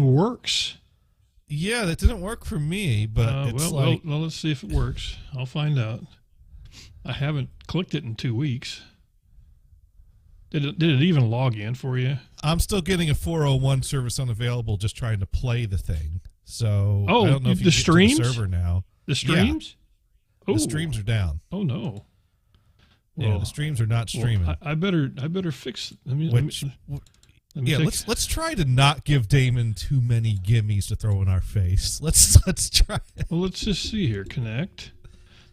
works. Yeah, that didn't work for me, but it's well, let's see if it works. I'll find out. I haven't clicked it in 2 weeks. Did it even log in for you? I'm still getting a 401 service unavailable just trying to play the thing. So I don't know if you the can streams? get to the server now. The streams? Yeah. The streams are down. Oh no. Well, Yeah, the streams are not streaming. I better fix. Let's try to not give Damon too many gimmies to throw in our face. Let's try. Well, let's just see here. Connect.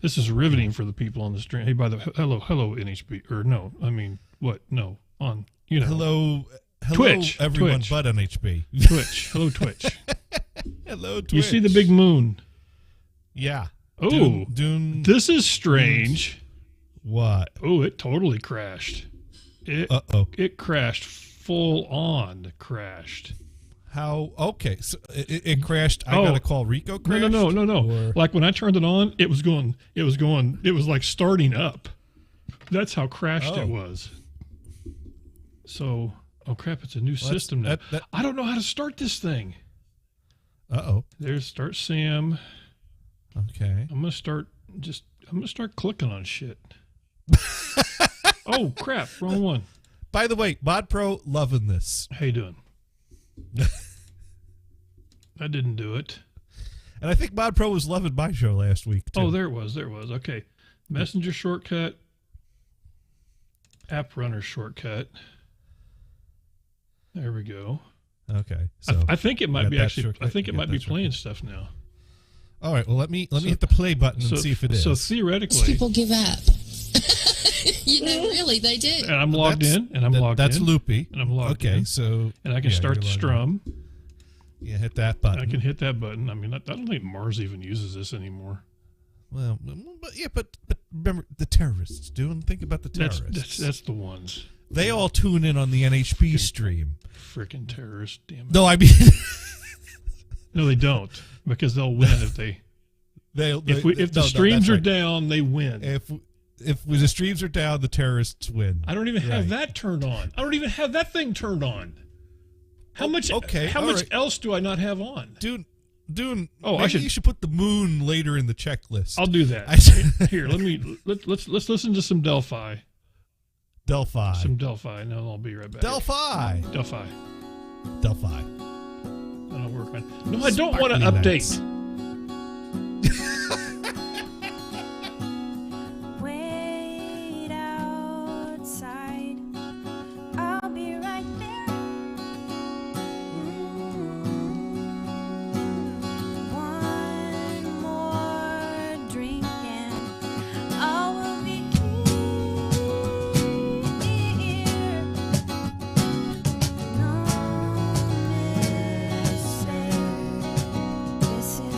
This is riveting for the people on the stream. Hey, by the way, hello NHB, or no, I mean what? No, on hello Twitch, everyone Twitch. but NHB. Twitch, hello Twitch. Hello Twitch. You see the big moon? Yeah. Oh, Dune. This is strange. What? Oh, it totally crashed. It crashed. Full on crashed. How? Okay, so it crashed. I gotta call Rico. Crashed? No. Or? Like when I turned it on, it was like starting up. That's how crashed it was. So, oh crap! It's a new system now. I don't know how to start this thing. There's start Sam. Okay. I'm gonna start clicking on shit. Oh crap! Wrong one. By the way, Mod Pro loving this. How you doing? I didn't do it. And I think Mod Pro was loving my show last week too. Oh, there it was. Okay. Messenger shortcut. App runner shortcut. There we go. Okay. So I think it might be actually. I think it might be playing shortcut. stuff now. All right. Well, let me hit the play button and see if it is. So theoretically, people give up. Really, they do. And I'm logged in. That's loopy. And I'm logged in. Okay, so and I can start the strum. Yeah, hit that button. I can hit that button. I mean, I don't think Mars even uses this anymore. Well, but remember the terrorists. Think about the terrorists. That's the ones. They all tune in on the NHP stream. Freaking terrorists! Damn it. No, I mean, no, they don't, because they'll win if they. If the streams are down, they win. If the streams are down, the terrorists win. I don't even have that turned on. I don't even have that thing turned on. How much? Okay. How much else do I not have on? Dune. Oh, you should put the moon later in the checklist. I'll do that. Here, let's listen to some Delphi. Some Delphi. No, I'll be right back. Delphi. That'll work on. No, I don't want to update. Wait outside. I'll be right there. One more drink and I will be here. No mistake. This is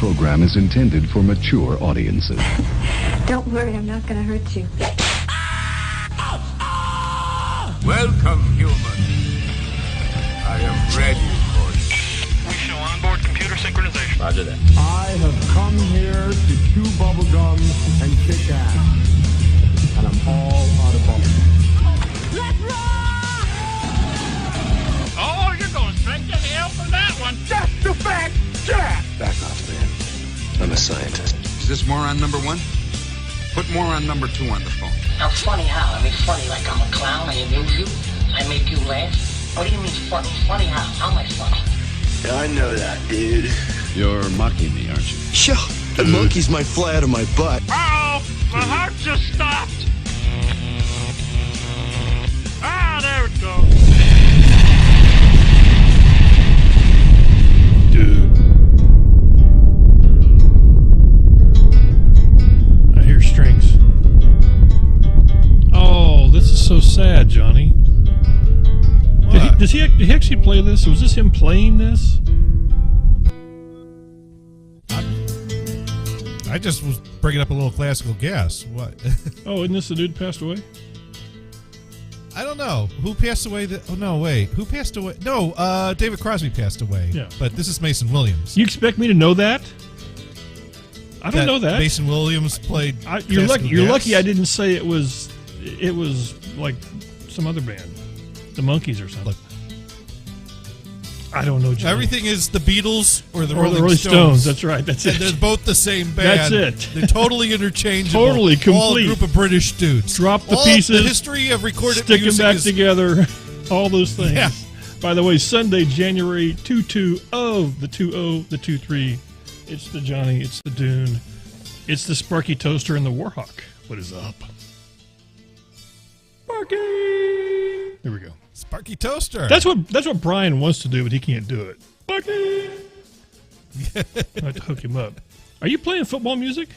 program is intended for mature audiences. Don't worry, I'm not gonna hurt you. Welcome, human. I am ready for you. We show onboard computer synchronization. Roger that. I have come here to chew bubblegum and kick ass. And I'm all out of bubblegum. Let's rock! Oh, you're going straight to hell for that one. Just the fact, Jack! Back off, man. I'm a scientist. Is this moron number one? Put moron number two on the phone. Now, funny how? I mean, funny like I'm a clown, I amuse you, I make you laugh. What do you mean funny? Funny how? How am I funny? Yeah, I know that, dude. You're mocking me, aren't you? Sure. The monkey's my fly out of my butt. Uh-oh, my heart just stopped. Ah, there it goes. Dude. I hear strings. Oh, this is so sad, Johnny. Did he actually play this? Was this him playing this? I just was bringing up a little classical guess. What? Oh, isn't this the dude passed away? I don't know. Who passed away? Oh, no, wait. Who passed away? No, David Crosby passed away. Yeah. But this is Mason Williams. You expect me to know that? I don't know that. Mason Williams played. You're lucky I didn't say it was like some other band. The Monkees or something. Look, I don't know. Johnny. everything is the Beatles or the Rolling Rolling Stones. That's right. That's and it. they're both the same band. That's it. They're totally interchangeable. Totally complete. All a group of British dudes. Drop the all pieces. The history of recorded stick them music back is, together. All those things. Yeah. By the way, Sunday, January 22 of the 20, the 23. It's the Johnny. It's the Dune. It's the Sparky Toaster and the Warhawk. What is up? Sparky. There we go. Sparky Toaster. That's what Brian wants to do, but he can't do it. Sparky. I have to hook him up. Are you playing football music?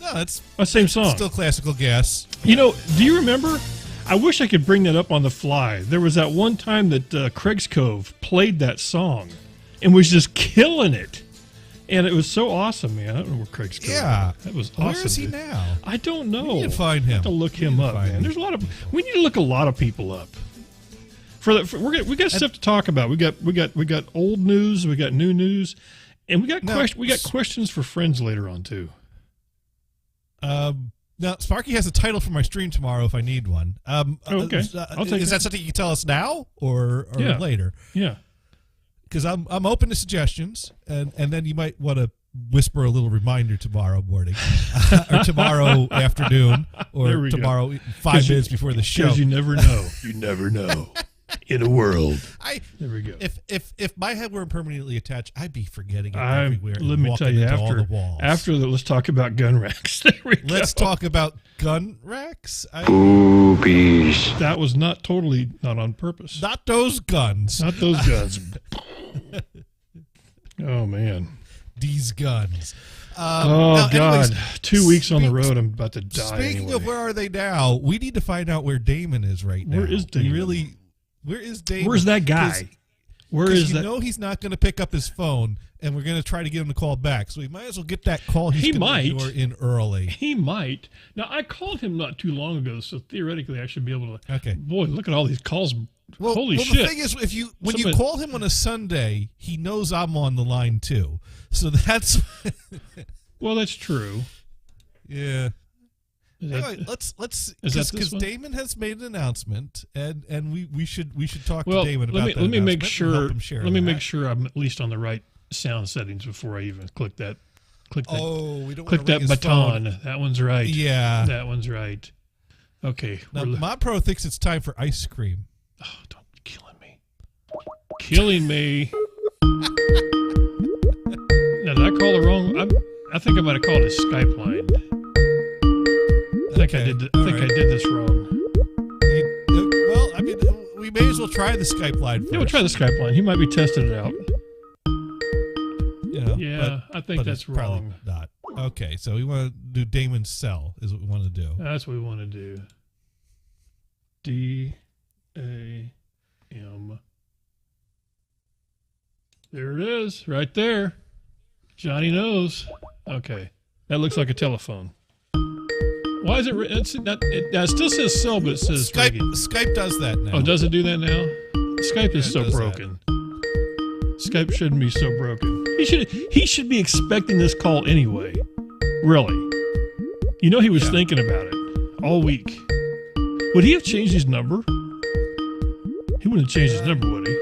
No, it's Same song. still classical gas. You know, do you remember? I wish I could bring that up on the fly. There was that one time that Craig's Cove played that song and was just killing it. And it was so awesome, man. I don't know where Craig's Cove is. Yeah. That was awesome. Where is he dude. now? I don't know. We need to find him. I have to look him up, man. There's a lot of. We need to look a lot of people up. We got stuff to talk about. We got old news. We got new news, and we got questions for friends later on too. Now Sparky has a title for my stream tomorrow if I need one. Okay, I'll take is that something you can tell us now or Yeah. later? Yeah. Because I'm open to suggestions, and then you might want to whisper a little reminder tomorrow morning, or tomorrow afternoon, or tomorrow 5 minutes before the show. Because you never know. You never know. In a world. There we go. If my head weren't permanently attached, I'd be forgetting it everywhere. Let me tell you, after let's talk about gun racks. There we go. Let's talk about gun racks. Boobies. That was not on purpose. Not those guns. Not those guns. Oh man, these guns. God! Anyways, 2 weeks on the road, I'm about to die. Speaking of where are they now, we need to find out where Damon is right now. Where is Damon? Where is Damon? Where's that guy? Where is that? You know he's not going to pick up his phone, and we're going to try to get him to call back. So we might as well get that call. He might in early. He might. Now I called him not too long ago, so theoretically I should be able to. Okay. Boy, look at all these calls. Holy shit! The thing is, when you call him on a Sunday, he knows I'm on the line too. So that's. Well, that's true. Yeah. Anyway, let's because Damon has made an announcement, and we should talk to Damon about that. Let me make sure. Let me make sure I'm at least on the right sound settings before I even click that. Oh, we don't click that baton. Phone. That one's right. Yeah, that one's right. Okay. Now, Mod Pro thinks it's time for ice cream. Oh, don't be killing me. Killing me. Now, did I call the wrong? I think I might have called his Skype line. I think I did this wrong. Well, I mean, we may as well try the Skype line first. Yeah, we'll try the Skype line. He might be testing it out. Yeah, I think that's wrong. Not. Okay, so we want to do Damon's cell is what we want to do. That's what we want to do. DAM. There it is, right there. Johnny knows. Okay. That looks like a telephone. Why is it? It still says cell, but it says Skype. Skype does that now. Oh, does it do that now? Skype is so broken. Skype shouldn't be so broken. He should be expecting this call anyway. Really. You know he was thinking about it all week. Would he have changed his number? He wouldn't have changed his number, would he?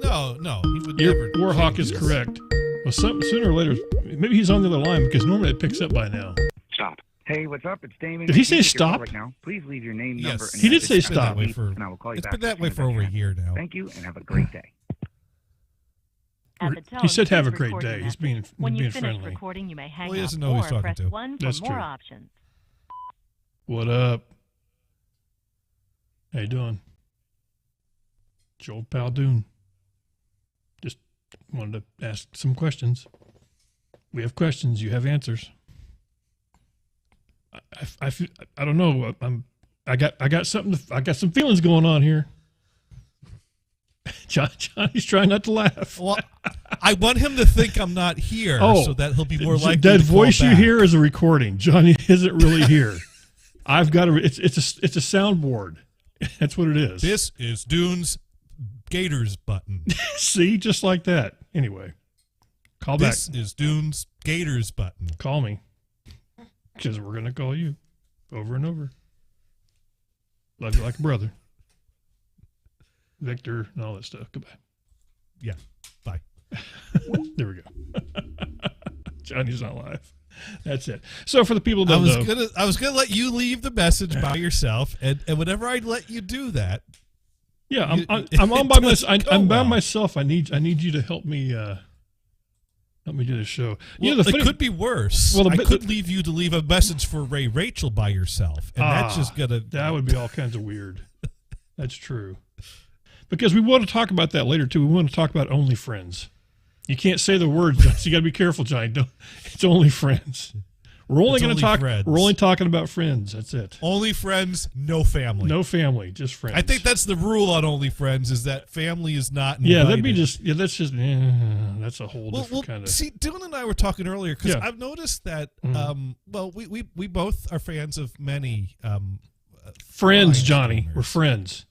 No, he would never. Warhawk is correct. Well, sooner or later, maybe he's on the other line because normally it picks up by now. Stop. Hey, what's up? It's Damien. Did he say stop? Right now. Please leave your name, number, and he did say stop. and I will call you It's back been that way for over a year now. Thank you, and have a great day. He said have a great day. He's being When you friendly. finish recording, you may hang Well, he up doesn't know who he's or talking press to. 1 for That's more true. options. What up? How you doing? Joel Pal Dune. Just wanted to ask some questions. We have questions. You have answers. I don't know. I got something. I got some feelings going on here. Johnny's trying not to laugh. Well, I want him to think I'm not here, so that he'll be more likely. That to call voice you back. hear is a recording. Johnny isn't really here. I've got a. It's a soundboard. That's what it is. This is Dune's Gators button. See, just like that. Anyway, call back. This is Dune's Gators button. Call me, because we're gonna call you over and over. Love you like a brother. Victor and all that stuff. Goodbye. Yeah. Bye. There we go. Johnny's not live. That's it. So for the people that I was gonna let you leave the message by yourself, and whenever I let you do that, yeah, I'm on by myself. I'm by myself. I need you to help me. Help me do the show. Well, it could be worse. Well, I could leave you to leave a message for Ray Rachel by yourself, and that's just gonna. That would be all kinds of weird. That's true. Because we want to talk about that later too. We want to talk about only friends. You can't say the words, so you got to be careful, Johnny. It's only friends. We're only going to talk. Friends. We're only talking about friends. That's it. Only friends, no family. No family, just friends. I think that's the rule on Only Friends: is that family is not invited. Yeah, that'd be just. Yeah, that's just. That's a whole different kind of. See, Dylan and I were talking earlier because I've noticed that. Well, we both are fans of many. Friends, Johnny. We're friends.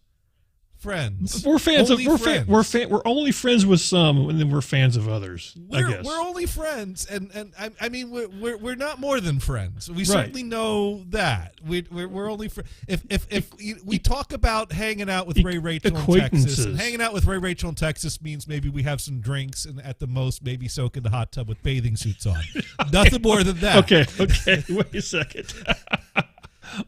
Friends. We're fans only of friends. We're only friends with some, and then we're fans of others. I guess we're only friends, and I mean we're not more than friends. We certainly know that we're only friends. If we talk about hanging out with Ray Rachel in Texas, and hanging out with Ray Rachel in Texas means maybe we have some drinks and at the most maybe soak in the hot tub with bathing suits on. Nothing more than that. Okay. Wait a second.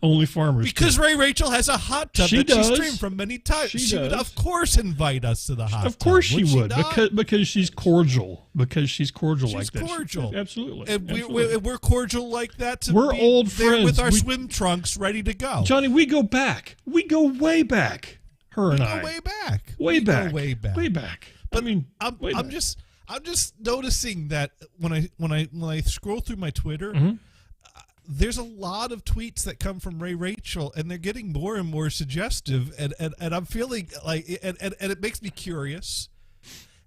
Only farmers. Because Ray Rachel has a hot tub she streamed from many times. She would, of course, invite us to the hot tub. Of course she would. Because she's cordial. Because she's cordial like that. She's cordial. Absolutely. And we're cordial like that. We're old friends. With our swim trunks ready to go. Johnny, we go back. We go way back. Her and I. Go way back. Way back. Way back. Way back. But I mean, I'm just noticing that when I scroll through my Twitter, there's a lot of tweets that come from Ray Rachel, and they're getting more and more suggestive, and I'm feeling like, and it makes me curious,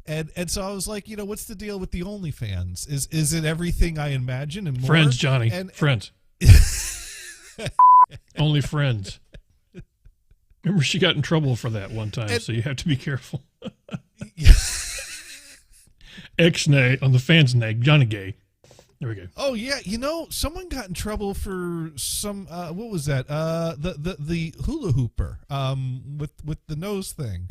and so I was like, what's the deal with the OnlyFans? Is it everything I imagine and more? Friends, Johnny, friends. Only friends. Remember, she got in trouble for that one time, so you have to be careful. X-nay on the fans' name, Johnny Gay. There we go. Oh yeah, someone got in trouble for some. What was that? The hula hooper. With the nose thing.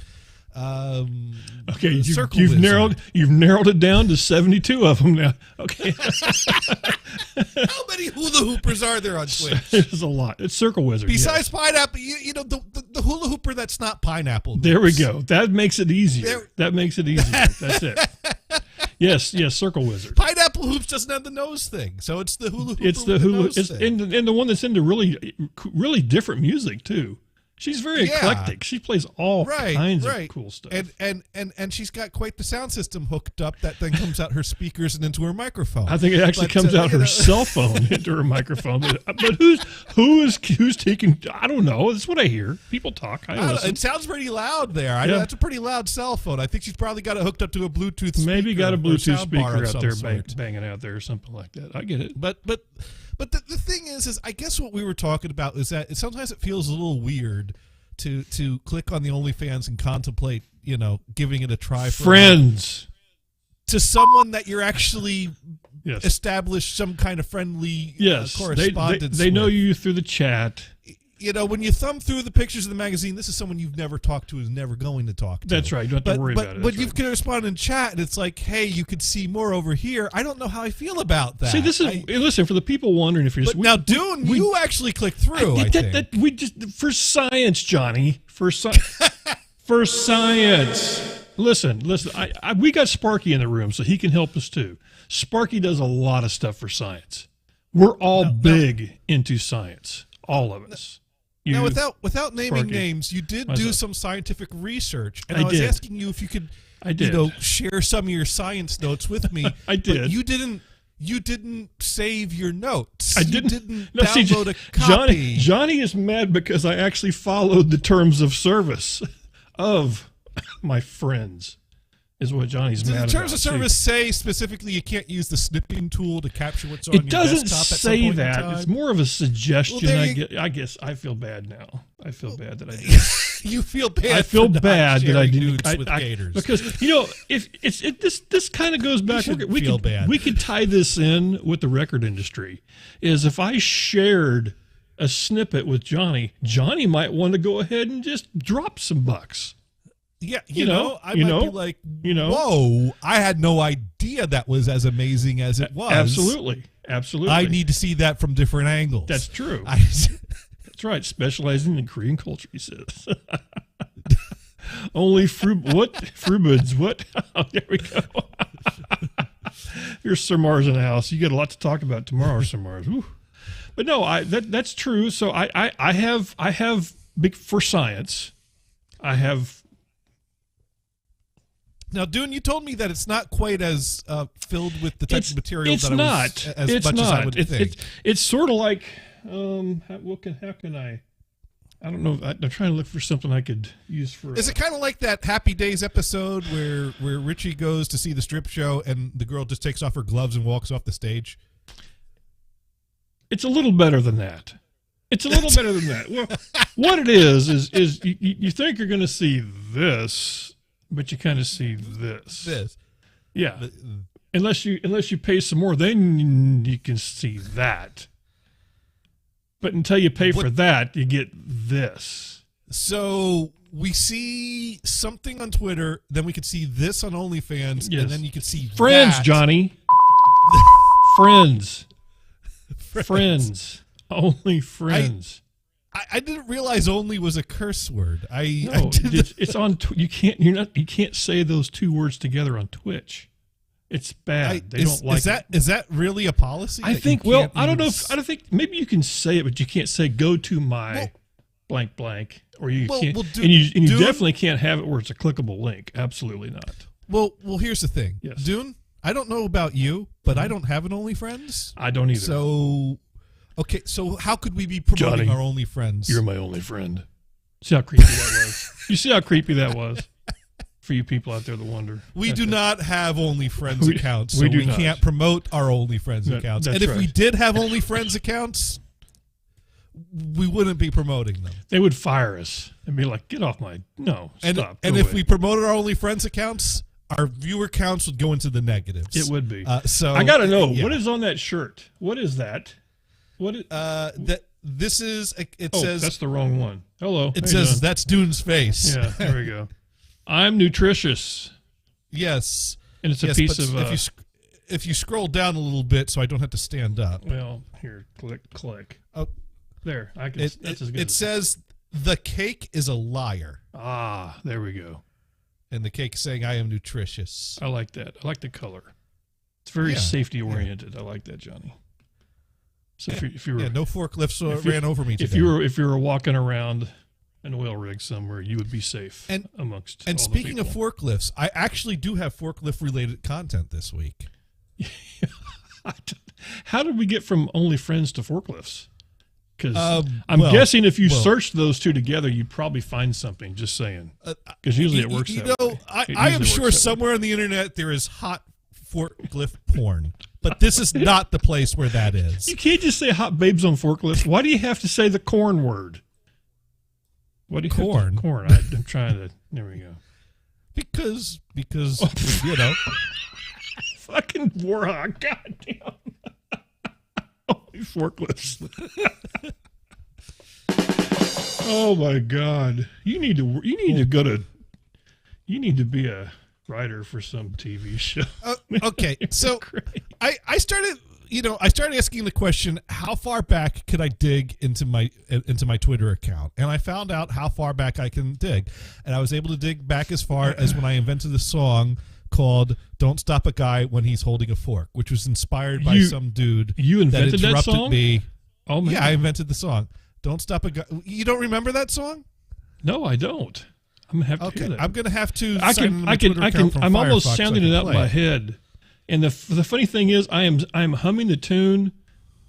Okay, you've narrowed it down to 72 of them now. Okay. How many hula hoopers are there on Twitch? There's a lot. It's Circle Wizard. Besides pineapple, the hula hooper that's not pineapple. There we go. That makes it easier. That makes it easier. That's it. Yes, Circle Wizard. Pineapple Hoops doesn't have the nose thing, so it's the hula hooper. It's the hula. It's and the one that's into really different music too. She's very eclectic. She plays all kinds of cool stuff. And she's got quite the sound system hooked up that then comes out her speakers and into her microphone. I think it actually comes out her cell phone into her microphone. But who's taking? I don't know. That's what I hear. People talk. It sounds pretty loud there. That's a pretty loud cell phone. I think she's probably got it hooked up to a Bluetooth speaker. Maybe got a Bluetooth speaker out there banging out there or something like that. I get it. But the thing is I guess what we were talking about is that sometimes it feels a little weird to click on the OnlyFans and contemplate, giving it a try. Friends. To someone that you're actually established some kind of friendly correspondence they know with. you through the chat. When you thumb through the pictures of the magazine, this is someone you've never talked to, is never going to talk to. That's right. You don't have to worry about it. But you can respond in chat, and it's like, hey, you could see more over here. I don't know how I feel about that. See, this is listen for the people wondering if you're. Now, Dune, you actually clicked through. I think we just for science, Johnny. For science. Listen. We got Sparky in the room, so he can help us too. Sparky does a lot of stuff for science. We're all big into science, all of us. Now, without naming names, you did do some scientific research, and I was asking you if you could, share some of your science notes with me. I did. But you didn't save your notes. I didn't. You didn't download a copy. Johnny is mad because I actually followed the terms of service of my friends. Is what Johnny's mad about. The terms of service say specifically you can't use the snipping tool to capture what's on your desktop. It doesn't say that. It's more of a suggestion. Well, I guess I feel bad now. I feel bad that I did. You feel bad. I feel bad that I didn't. With gators. Because if this kind of goes back. We could tie this in with the record industry. Is if I shared a snippet with Johnny might want to go ahead and just drop some bucks. Yeah, I might be like, whoa, I had no idea that was as amazing as it was. Absolutely. I need to see that from different angles. That's true. That's right. Specializing in Korean culture, he says. Only Frubuds. What? Oh, there we go. Here's Sir Mars in the house. You got a lot to talk about tomorrow, Sir Mars. Whew. But no, that's true. So I have big for science. I have. Now, Dune, you told me that it's not quite as filled with the type of material as much as I would think. It's sort of like, how can I? I don't know. I'm trying to look for something I could use for. Is it kind of like that Happy Days episode where Richie goes to see the strip show and the girl just takes off her gloves and walks off the stage? It's a little better than that. It's a little better than that. Well, what it is you think you're going to see this. But you kind of see this. Yeah. Unless you pay some more, then you can see that. But until you pay for that, you get this. So we see something on Twitter, then we could see this on OnlyFans, and then you could see friends, that. Johnny. Friends. Only friends. I didn't realize "only" was a curse word. It's on. You can't say those two words together on Twitch. It's bad. They don't like it. Is that really a policy? I think. Well, I don't know. I don't think. Maybe you can say it, but you can't say "go to my blank blank," or you can't. And you definitely can't have it where it's a clickable link. Absolutely not. Well, here's the thing. Yes. Dune, I don't know about you, but I don't have an OnlyFriends. I don't either. So. Okay, so how could we be promoting Johnny, our only friends? You're my only friend. See how creepy that was? You see how creepy that was? For you people out there that wonder. We do not have OnlyFriends accounts, so we can't promote our OnlyFriends accounts. And if we did have OnlyFriends accounts, we wouldn't be promoting them. They would fire us and be like, get off my... No, stop. And if we promoted our OnlyFriends accounts, our viewer counts would go into the negatives. It would be. So I got to know, what is on that shirt? What is that? What is, this is says that's the wrong one. Hello. It says that's Dune's face. Yeah, there we go. I'm nutritious. Yes, and it's a piece of. If you scroll down a little bit, so I don't have to stand up. Well, here, click. Oh, there. I can. That's as good. It says the cake is a liar. Ah, there we go. And the cake is saying I am nutritious. I like that. I like the color. It's very safety oriented. I like that, Johnny. So if you were, no forklifts ran over me today. If you were walking around an oil rig somewhere, you would be safe And amongst. And all speaking the of people. forklifts, I actually do have forklift related content this week. How did we get from only friends to forklifts? Because I'm well, guessing if you well- search those two together, you'd probably find something. Just saying, because usually it works. You that know, way. I It am usually sure works that somewhere on the internet there is hot forklift porn, but this is not the place where that is. You can't just say hot babes on forklifts. Why do you have to say the corn word? What do you Corn? Corn. I'm trying to. There we go. Because you know. Fucking Warhawk. Goddamn. Holy forklifts. Oh my God. You need to go to. You need to be a writer for some TV show. Okay, so I started asking the question, how far back could I dig into my Twitter account? And I found out how far back I can dig. And I was able to dig back as far as when I invented a song called "Don't Stop a Guy When He's Holding a Fork," which was inspired by some dude You invented that interrupted song? me. Oh man. Yeah, I invented the song. Don't stop a guy. You don't remember that song? No, I don't. I'm gonna have to hear that. I'm gonna have to. I can. I'm almost sounding it out in my head. And the funny thing is, I'm humming the tune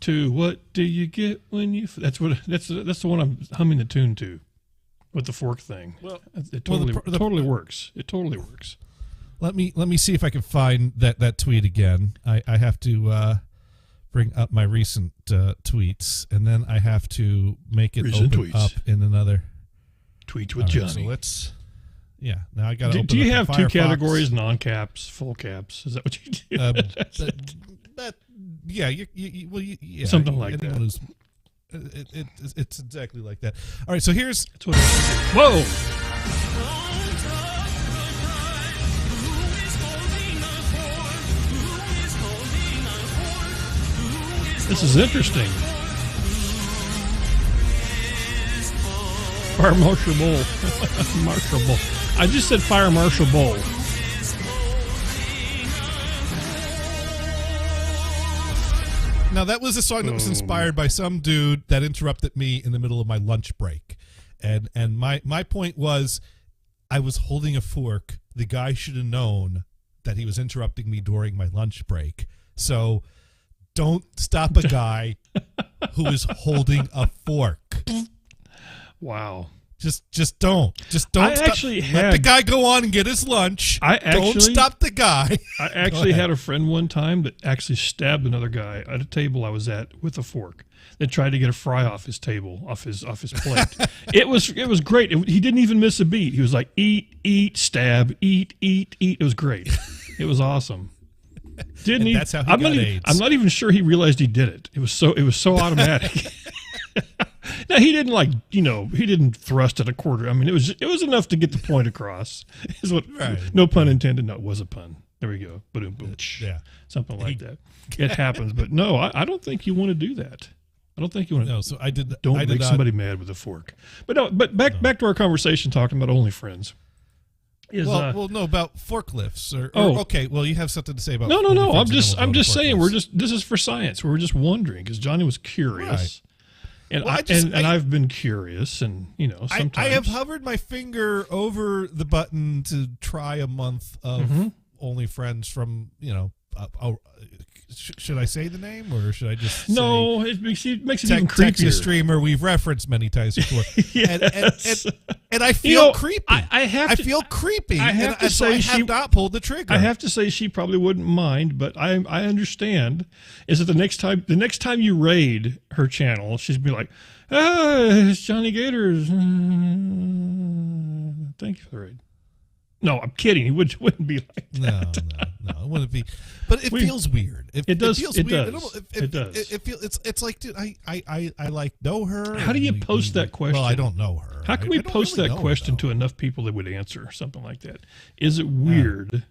to "What Do You Get When You." That's the one I'm humming the tune to, with the fork thing. Well, it totally works. It totally works. Let me see if I can find that tweet again. I have to bring up my recent tweets, and then I have to make it Recent open tweets. up in another tweet with All right, Johnny. So let's. Yeah, now I got to. Do you have two categories: non-caps, full caps? Is that what you do? Yeah, yeah, something like that. Who's, it's exactly like that. All right, so here's. Whoa. This is interesting. Fire Marshal Bull. Marshal Bull. I just said Fire Marshal Bull. Now, that was a song that was inspired by some dude that interrupted me in the middle of my lunch break. And my point was, I was holding a fork. The guy should have known that he was interrupting me during my lunch break. So don't stop a guy who is holding a fork. Wow. Just don't. I stop. actually Let the guy go on and get his lunch. Don't stop the guy. I actually had a friend one time that actually stabbed another guy at a table I was at with a fork. That tried to get a fry off his table, off his plate. It was great. He didn't even miss a beat. He was like, eat, stab, eat. It was great. It was awesome. Didn't he? That's how he got AIDS. I'm not even sure he realized he did it. It was so automatic. Now he didn't he didn't thrust at a quarter. I mean, it was enough to get the point across. Is what? Right. No pun intended. No, it was a pun. There we go. Boom, boom. Yeah, something like that. It happens, but no, I don't think you want to do that. I don't think you want to. No, so I did. Don't I did make not, somebody mad with a fork. But no. But back to our conversation talking about OnlyFriends. No, about forklifts. Okay. Well, you have something to say about. No. OnlyFriends, I'm just saying forklifts. this is for science. We're just wondering because Johnny was curious. Right. And Well, I've been curious, and sometimes I have hovered my finger over the button to try a month of OnlyFriends from should I say the name or should I just no? Say it makes it even creepier. Texas streamer we've referenced many times before, Yes. and I feel creepy. I feel creepy. I have to say I have not pulled the trigger. I have to say she probably wouldn't mind, but I understand. Is that the next time you raid her channel, she'd be like, it's Johnny Gators. Thank you for the raid. No, I'm kidding. He wouldn't be like that. No, it wouldn't be. But it feels weird. It does. It feels It weird. does. It does. It feels. It's like, dude, I like know her. How do you post that question? Well, I don't know her. How can we post that question to enough people that would answer something like that? Is it weird?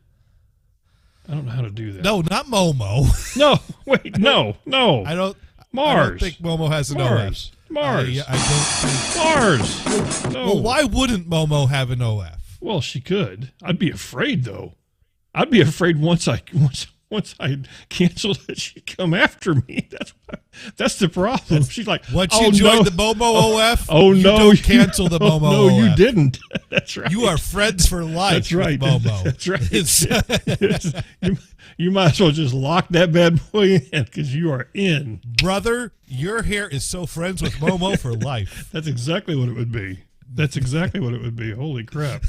I don't know how to do that. No, not Momo. No, wait, no. I don't. Mars. I don't think Momo has an OF. Mars. I don't think. Mars. No. Well, why wouldn't Momo have an OF? Well, she could. I'd be afraid though. I'd be afraid once once I canceled it, she'd come after me. That's the problem. She's like, once you joined the Momo OF, oh you no, don't cancel the Momo no, OF. you didn't. That's right. You are friends for life. That's right. With Momo. That's right. You might as well just lock that bad boy in because you are in. Brother, your hair is so friends with Momo for life. That's exactly what it would be. That's exactly what it would be. Holy crap.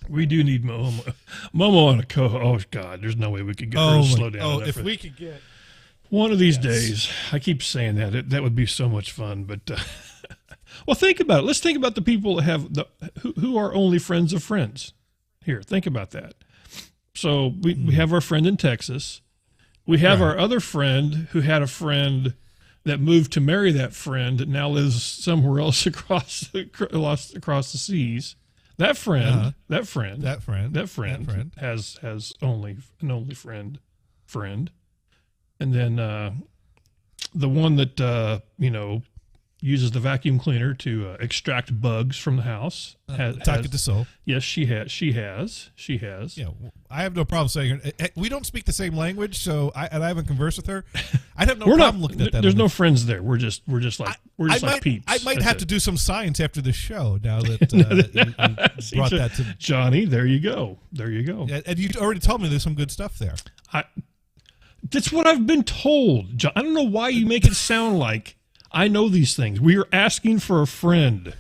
We do need Momo. Momo on a oh, God, there's no way we could get her to slow down. Oh, if we could get. One of these days, I keep saying that. That would be so much fun. But, well, think about it. Let's think about the people that have who are only friends of friends. Here, think about that. So we have our friend in Texas. We have our other friend who had a friend that moved to marry that friend that now lives somewhere else across the seas. That friend has only an only friend, and then the one that uses the vacuum cleaner to extract bugs from the house. Talking to soul. Yes, she has. Yeah, I have no problem saying her. We don't speak the same language, so I haven't conversed with her. I'd have no problem looking at that. There's no friends there. We're just like peeps. I might have to do some science after the show now that you brought that to Johnny. There you go. And you already told me there's some good stuff there. That's what I've been told, John. I don't know why you make it sound like I know these things. We are asking for a friend.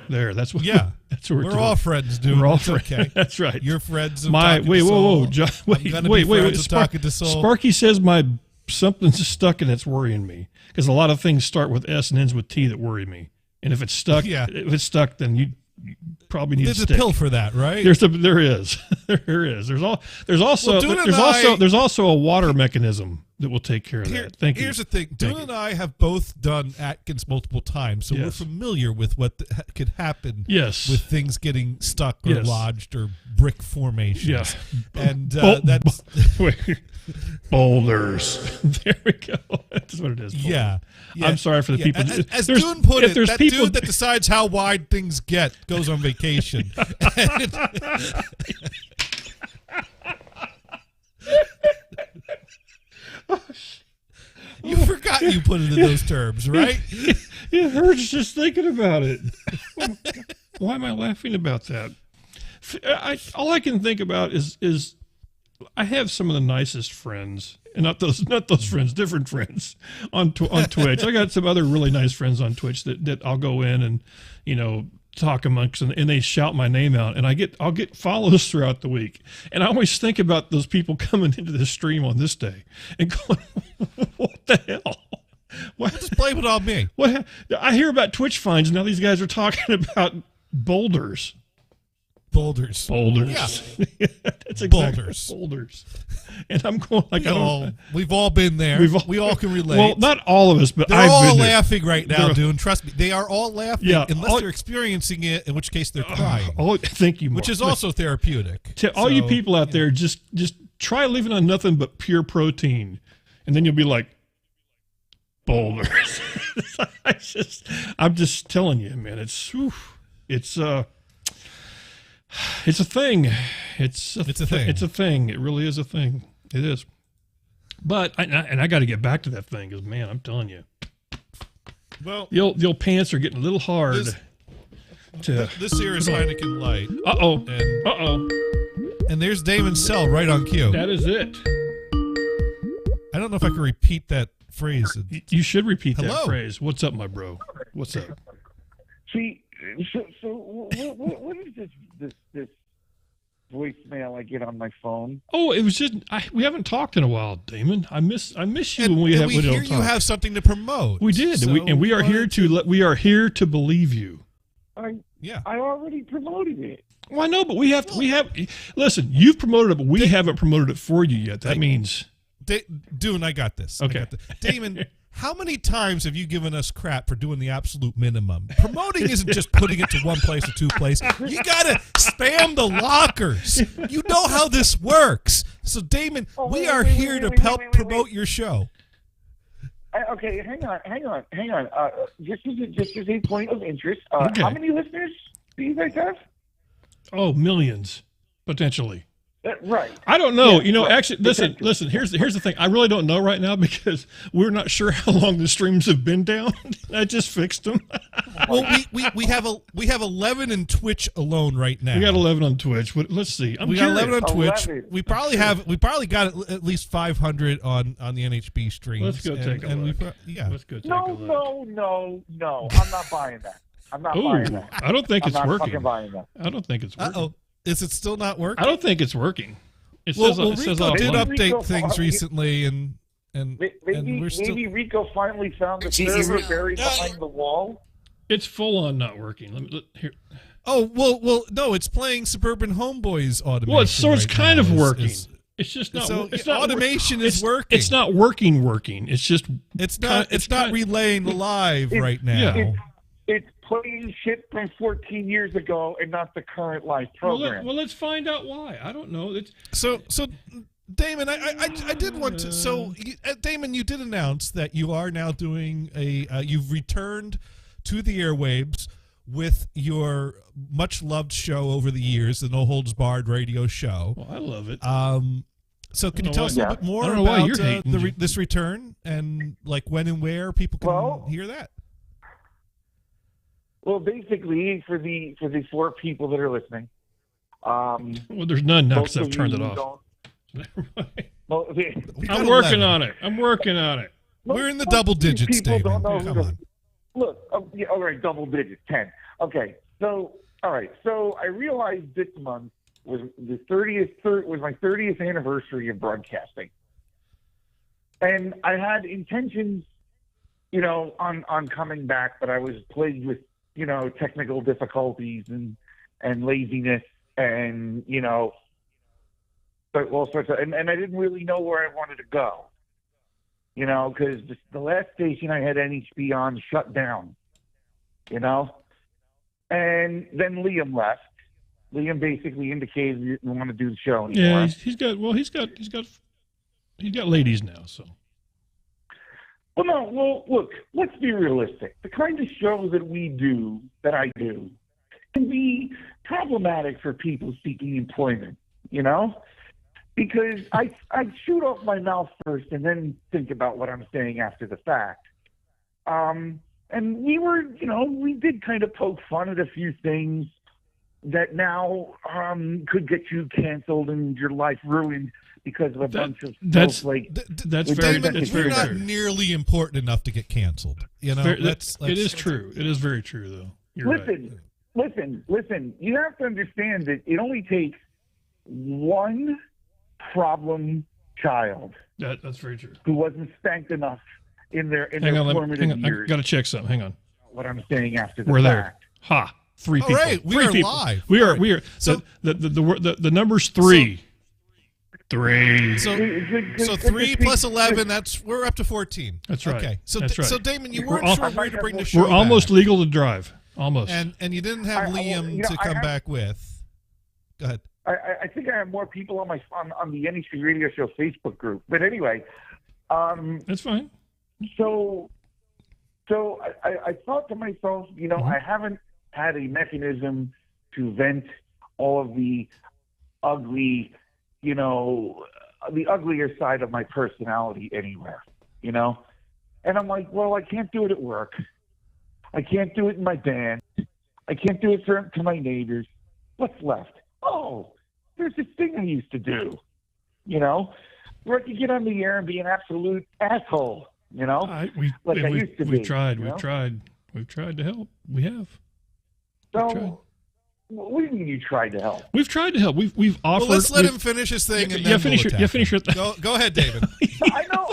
There, that's what. Yeah, that's what we're doing. All friends, dude. We're all friends. Okay. That's right. You're friends. Whoa, John, wait. Talking to soul. Sparky says something's stuck and it's worrying me because a lot of things start with S and ends with T that worry me. And if it's stuck, then you probably need. There's a pill for that, right? There is. There's also a water mechanism that will take care of that. Thank you. Here's the thing. Dune and I have both done Atkins multiple times, so we're familiar with what could happen with things getting stuck or lodged or brick formations. Yeah. And that's... Boulders. There we go. That's what it is. Yeah. I'm sorry for the people. As Dune put it, that dude that decides how wide things get goes on vacation. You forgot you put it in those terms, right? It hurts just thinking about it. Why am I laughing about that? All I can think about is I have some of the nicest friends, and not those friends, different friends on Twitch. I got some other really nice friends on Twitch that I'll go in and talk amongst, and they shout my name out, and I'll get follows throughout the week. And I always think about those people coming into the stream on this day and going, "What the hell? What? Just blame it on me." What? I hear about Twitch fines now. These guys are talking about boulders. Boulders. Yeah. That's exactly boulders. And I'm going like, we've all been there. We all can relate. Well, not all of us, but they're I've all been laughing right now, dude. Trust me, they are all laughing. Yeah, unless they're experiencing it, in which case they're crying. Thank you, Mark. Which is also therapeutic. To all you people out there, just try living on nothing but pure protein, and then you'll be like boulders. I'm just telling you, man. It's a thing. It's a thing. It's a thing. It really is a thing. It is. But I got to get back to that thing because, man, I'm telling you. Well, the old pants are getting a little hard. This here is Heineken Light. Uh-oh. And there's Damon's cell right on cue. That is it. I don't know if I can repeat that phrase. You should repeat that phrase. What's up, my bro? What's up? See, so what is this voicemail I get on my phone? Oh, it was just we haven't talked in a while, Damon. I miss you when we have. We hear you have something to promote. We did, and we are here to believe you. I already promoted it. Well, I know, but we have. Listen, you've promoted it, but we haven't promoted it for you yet. That means. Dune, I got this. Okay, Damon. How many times have you given us crap for doing the absolute minimum? Promoting isn't just putting it to one place or two places. You got to spam the lockers. You know how this works. So, Damon, we are here to help promote your show. Okay, hang on. Just as a point of interest, how many listeners do you guys have? Oh, millions, potentially. Right. I don't know. Yeah, right. Actually, listen. Here's the thing. I really don't know right now because we're not sure how long the streams have been down. I just fixed them. Well, we have 11 in Twitch alone right now. We got 11 on Twitch. Let's see. We got 11 on Twitch. 11. We probably got at least 500 on the NHB streams. Let's go take a look. Let's go take a look. No. I'm not buying that. I'm not buying that. I don't think it's I'm not working. fucking buying that. I don't think it's working. Uh-oh. Is it still not working? I don't think it's working. Rico did update things recently, and we're still... Maybe Rico finally found the server buried behind the wall. It's full on not working. Here. Oh well, no, it's playing Suburban Homeboys automation. Well, it's kind of working. It's just not. So it's not automation is working. It's not working. It's just. It's not relaying the live right now. It's playing shit from 14 years ago and not the current live program. Well, let's find out why. I don't know. So Damon, I did want to. So Damon, you did announce that you are now doing you've returned to the airwaves with your much loved show over the years, the No Holds Barred radio show. Well, I love it. So can you tell us a little bit more about this return and like when and where people can hear that? Well, basically, for the 4 people that are listening, well, there's none now because I've turned it off. I'm working on it. We're in the double digits, David. Come on. Look, all right, double digits, 10. Okay, so all right, so I realized this month was the 30th was my 30th anniversary of broadcasting, and I had intentions, on coming back, but I was plagued with technical difficulties and laziness and, but all sorts of, and I didn't really know where I wanted to go, because the last station I had NHB on shut down, and then Liam left. Liam basically indicated he didn't want to do the show anymore. Yeah, he's got ladies now, so. Well, look, let's be realistic. The kind of show that I do, can be problematic for people seeking employment, because I shoot off my mouth first and then think about what I'm saying after the fact. And we did kind of poke fun at a few things that now could get you canceled and your life ruined because of a bunch of that's very true. Not nearly important enough to get canceled. It is true. It is very true, though. Listen. You have to understand that it only takes one problem child. That's very true. Who wasn't spanked enough in their formative years. I got to check something. Hang on. What I'm saying after the We're fact. There. Ha. 3 people. All right, we are live. We are. So the number's 3. 3. So 3 plus 11. We're up to 14. That's right. Okay. So that's right. So Damon, you weren't sure where to bring the show. We're almost legal to drive. Almost. And you didn't have Liam to come back with. Go ahead. I think I have more people on the NHB Radio Show Facebook group. But anyway, that's fine. So I thought to myself, I haven't had a mechanism to vent all of the ugly, the uglier side of my personality anywhere, And I'm like, well, I can't do it at work. I can't do it in my band. I can't do it to my neighbors. What's left? Oh, there's this thing I used to do, where I could get on the air and be an absolute asshole, I used to be. We've tried to help. We have. So, what do you mean you tried to help? We've tried to help. We've offered. Well, let's let him finish his thing. Finish your. Go ahead, David. I know.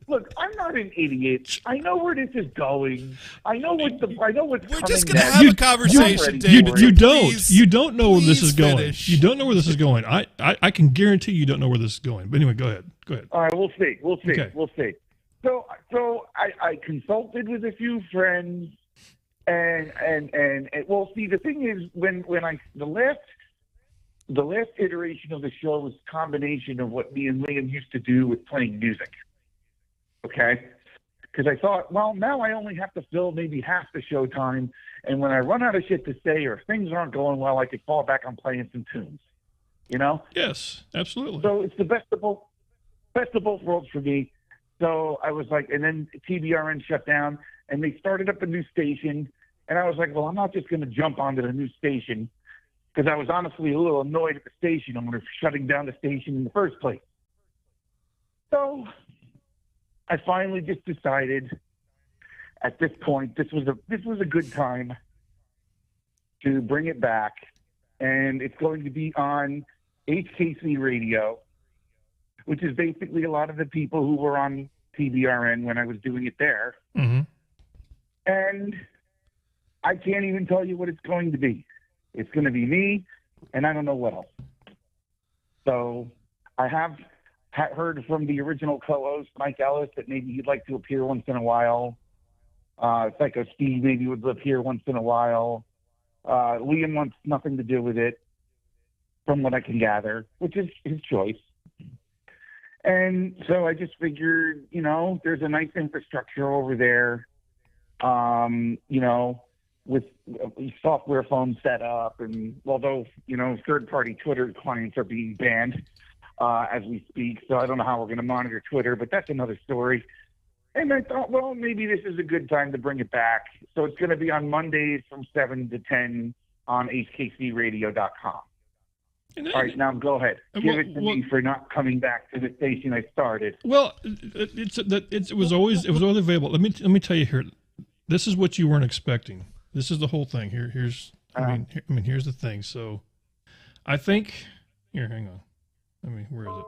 Look. I'm not an idiot. I know where this is going. I know what's We're just going to have a conversation, David. You don't know where this is going. Finish. You don't know where this is going. I can guarantee you don't know where this is going. But anyway, go ahead. All right, we'll see. Okay. We'll see. So I consulted with a few friends. And well, see, the thing is, when the last iteration of the show was a combination of what me and Liam used to do with playing music. Okay, because I thought, well, now I only have to fill maybe half the show time, and when I run out of shit to say or things aren't going well, I could fall back on playing some tunes. You know? Yes, absolutely. So it's the best of both worlds for me. So I was like, and then TBRN shut down, and they started up a new station, and I was like, well, I'm not just going to jump onto the new station, because I was honestly a little annoyed at the station owner for shutting down the station in the first place. So I finally just decided at this point this was a good time to bring it back, and it's going to be on HKC Radio, which is basically a lot of the people who were on TBRN when I was doing it there. Mm-hmm. And I can't even tell you what it's going to be. It's going to be me, and I don't know what else. So I have heard from the original co-host, Mike Ellis, that maybe he'd like to appear once in a while. Psycho Steve maybe would appear once in a while. Liam wants nothing to do with it, from what I can gather, which is his choice. And so I just figured, there's a nice infrastructure over there, with software phones set up. And although, third-party Twitter clients are being banned as we speak, so I don't know how we're going to monitor Twitter, but that's another story. And I thought, well, maybe this is a good time to bring it back. So it's going to be on Mondays from 7 to 10 on hkcradio.com. All right, now go ahead. Give it to me for not coming back to the station I started. Well, it was always available. Let me tell you here. This is what you weren't expecting. This is the whole thing. Here's the thing. So, I think here. Hang on. Where is it?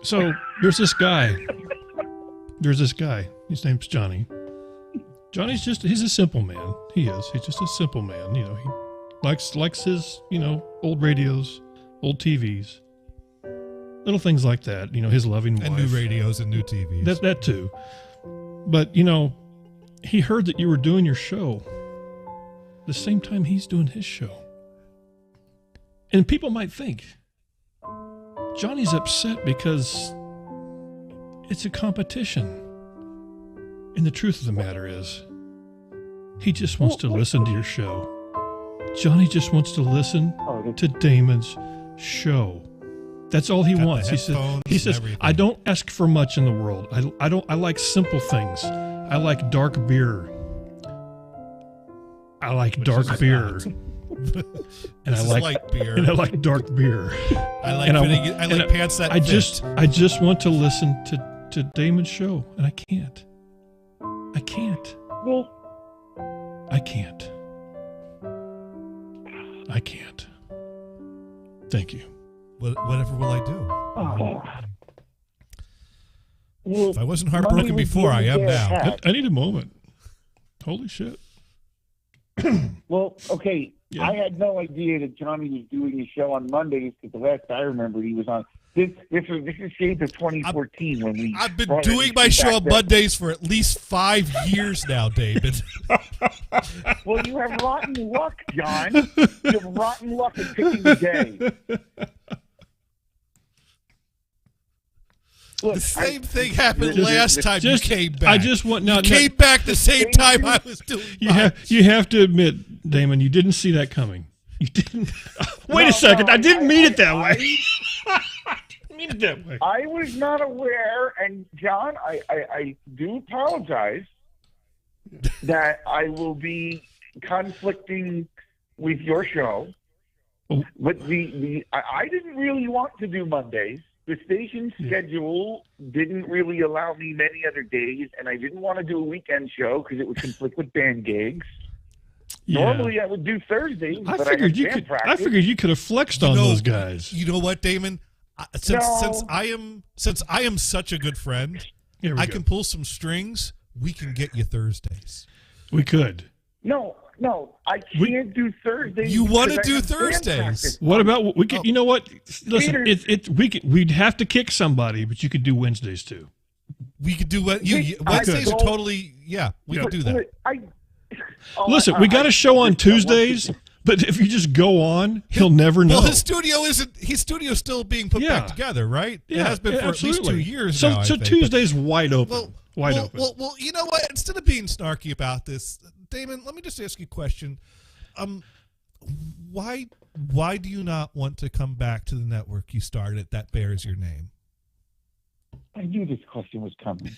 So there's this guy. His name's Jonny. Johnny's he's a simple man. He is. He's just a simple man. He likes his, old radios, old TVs, little things like that. His loving wife. And new radios and new TVs. That too. But, he heard that you were doing your show the same time he's doing his show. And people might think Johnny's upset because it's a competition. And the truth of the matter is, he just wants to listen to your show. Johnny just wants to listen to Damon's show. That's all he wants. He says, I don't ask for much in the world. I like simple things. I like dark beer. And I like light beer. And I like dark beer. I like pants that fit. I just want to listen to Damon's show, and I can't. I can't. Thank you. Whatever will I do? Oh. If I wasn't heartbroken before, I am now. I need a moment. Holy shit. Well, okay. Yeah. I had no idea that Johnny was doing his show on Mondays, because the last I remember he was on. This is shades of 2014 when we. I've been doing my show on Mondays for at least 5 years now, David. Well, you have rotten luck, John. You have rotten luck in picking the day. Look, the same thing happened last time you came back. I just want you came back the same time I was doing. You have to admit, Damon, you didn't see that coming. You didn't. Wait a second. I didn't mean it that way. I didn't mean it that way. I was not aware, and John, I do apologize that I will be conflicting with your show. Oh. But I didn't really want to do Mondays. The station schedule didn't really allow me many other days, and I didn't want to do a weekend show because it would conflict with band gigs. Yeah. Normally, I would do Thursdays, but I figured you could have flexed on those guys. You know what, Damon? Since I am such a good friend, I can pull some strings. We can get you Thursdays. We could. No, I can't do Thursdays. You want to do Thursdays? What about we could? You know what? Listen, we'd have to kick somebody, but you could do Wednesdays too. We could do what? Wednesdays are totally. Yeah, we could do that. Listen, we got a show on Tuesdays, but if you just go on, he'll never know. Well, his studio's still being put back together, right? Yeah, it has been for at least 2 years now. So Tuesday's wide open. Open. Well, you know what? Instead of being snarky about this, Damon, let me just ask you a question. why do you not want to come back to the network you started that bears your name? I knew this question was coming.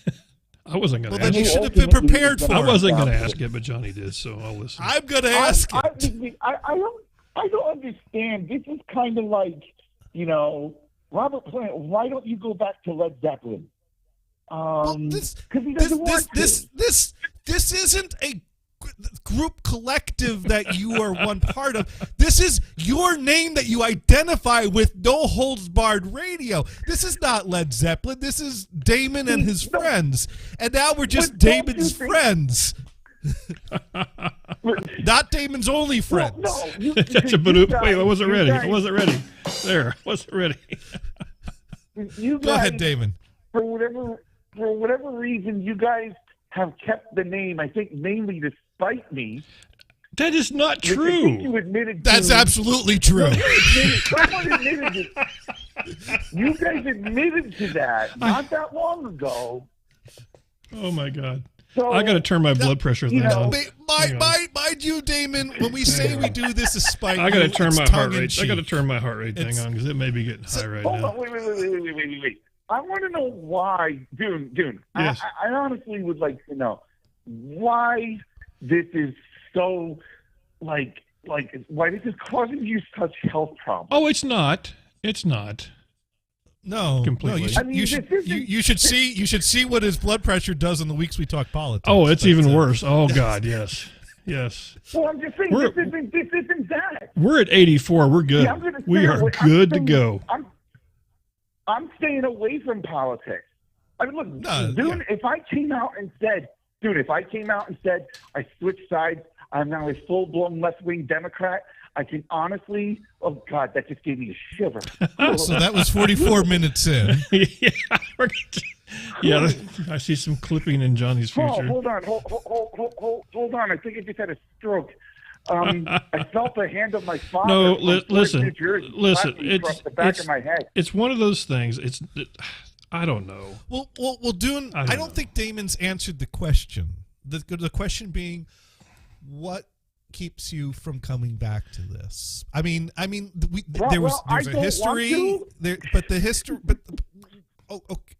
I wasn't going to ask it. Well, then you should have been prepared for it. I wasn't going to ask it, but Johnny did, so I'll listen. I'm going to ask it. I don't understand. This is kind of like, Robert Plant. Why don't you go back to Led Zeppelin? Because he doesn't want to. This isn't a group collective that you are one part of. This is your name that you identify with. No Holds Barred Radio. This is not Led Zeppelin. This is Damon and his friends, and now we're just Damon's friends. Not Damon's only friends. Well, no, wait, I wasn't ready. I wasn't ready. There, I wasn't ready. Go ahead, Damon. For whatever reason, you guys have kept the name. I think mainly to spite me. That is not true. You admitted That's absolutely true. Someone admitted it. You guys admitted to that not that long ago. Oh my God. So, I got to turn my blood pressure thing on. Mind you, Damon, when we say we do this to spite I got to turn my heart rate. cheek. I got to turn my heart rate thing on because it may be getting high right now. Hold on, wait. I want to know why, Dune. Yes. I honestly would like to know why this is so, why this is causing you such health problems. Oh, it's not. It's not. No, completely. No, you should see what his blood pressure does in the weeks we talk politics. Oh, it's even worse. Oh God, yes. Well, I'm just saying this isn't that. We're at 84. We're good. We are good to go. I'm staying away from politics. I mean, look, Dune. If I came out and said, I switched sides, I'm now a full-blown left-wing Democrat, I can honestly, oh God, that just gave me a shiver. So that was 44 minutes in. Yeah, I see some clipping in Johnny's future. Hold on. I think I just had a stroke. I felt the hand of my father. No, listen. Across the back of my head. It's one of those things. I don't know. Well, Dune, I don't think Damon's answered the question. The question being, what keeps you from coming back to this? There's a history there, but the history. Okay.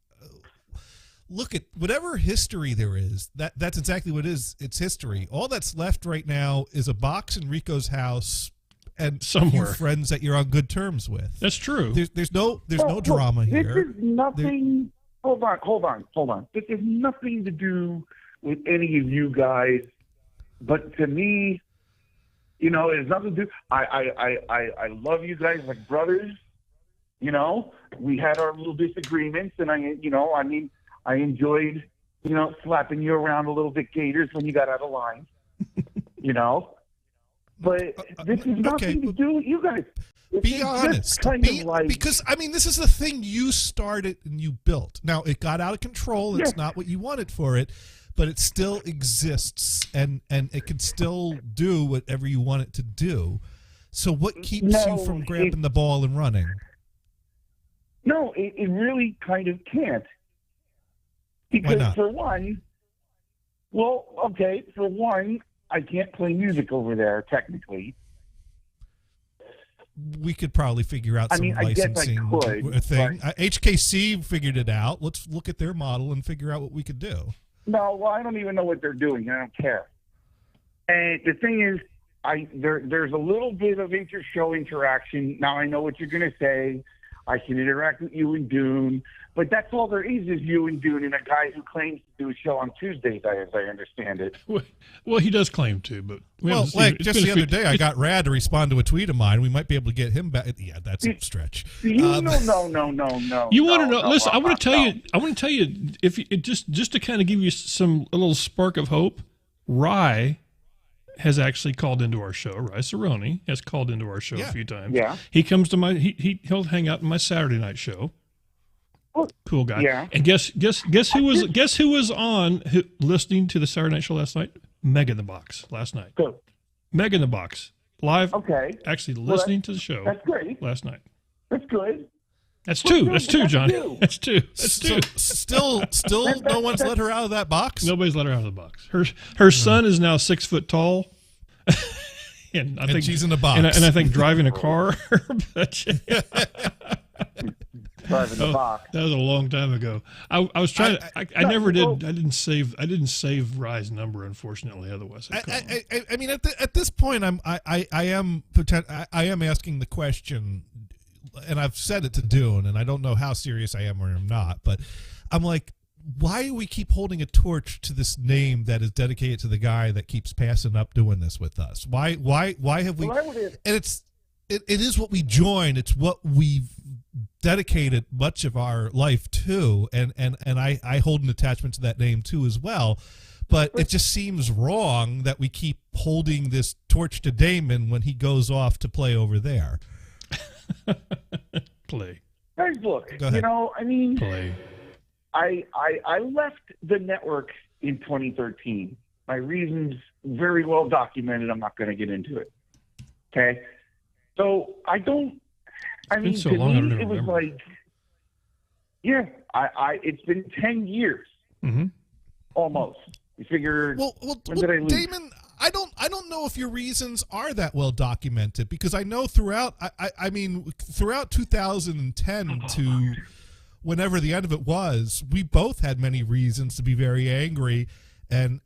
Look at whatever history there is. That's exactly what it is. It's history. All that's left right now is a box in Rico's house and somewhere friends that you're on good terms with. That's true. There's no drama here. This is nothing. Hold on. This has nothing to do with any of you guys. But to me, it has nothing to do. I love you guys like brothers. We had our little disagreements, and I enjoyed, slapping you around a little bit, Gators, when you got out of line, But this is nothing to do with you guys. Be honest. Because this is the thing you started and you built. Now, it got out of control. It's not what you wanted for it, but it still exists, and it can still do whatever you want it to do. So what keeps you from grabbing the ball and running? No, it really kind of can't. Because for one, I can't play music over there, technically. We could probably figure out some licensing thing. HKC figured it out. Let's look at their model and figure out what we could do. No, well, I don't even know what they're doing. I don't care. And the thing is, there's a little bit of inter-show interaction. Now I know what you're going to say. I can interact with you and Dune, but that's all there is you and Dune and a guy who claims to do a show on Tuesdays, as I understand it. Well, he does claim to, but just the other day, I got Rad to respond to a tweet of mine. We might be able to get him back. Yeah, that's a stretch. No. You want to know? Listen, I want to tell you, if it just to kind of give you a little spark of hope. Rye has actually called into our show. Rye Cerrone has called into our show a few times. Yeah. He comes to he'll hang out in my Saturday night show. Cool guy. Yeah. And guess who was on listening to the Saturday night show last night? Meg in the Box last night. Good. Meg in the Box live. Okay. Actually listening to the show. That's great. Last night. That's good. That's two. That's two, Johnny. That's two. Still, no one's let her out of that box. Nobody's let her out of the box. Her son is now 6 foot tall. and I and think she's in a box. And I think driving a car. But, Driving the box. That was a long time ago. I was trying. I never did. I didn't save Rye's number, unfortunately. Otherwise, I mean, at this point, I am asking the question, and I've said it to Dune, and I don't know how serious I am or I'm not, but I'm like, why do we keep holding a torch to this name that is dedicated to the guy that keeps passing up doing this with us? Why have we? And it is what we join. It's what we've dedicated much of our life to, and I hold an attachment to that name too as well. But it just seems wrong that we keep holding this torch to Damon when he goes off to play over there. Play. Guys, look, ahead. I mean, Play. I left the network in 2013. My reasons very well documented. I'm not going to get into it. Okay, so I mean, so to long, I don't me, even it was remember. like, yeah, it's been 10 years, almost. You figure, when did I leave? Damon, I don't know if your reasons are that well documented, because I know throughout, I mean, throughout 2010 to whenever the end of it was, we both had many reasons to be very angry and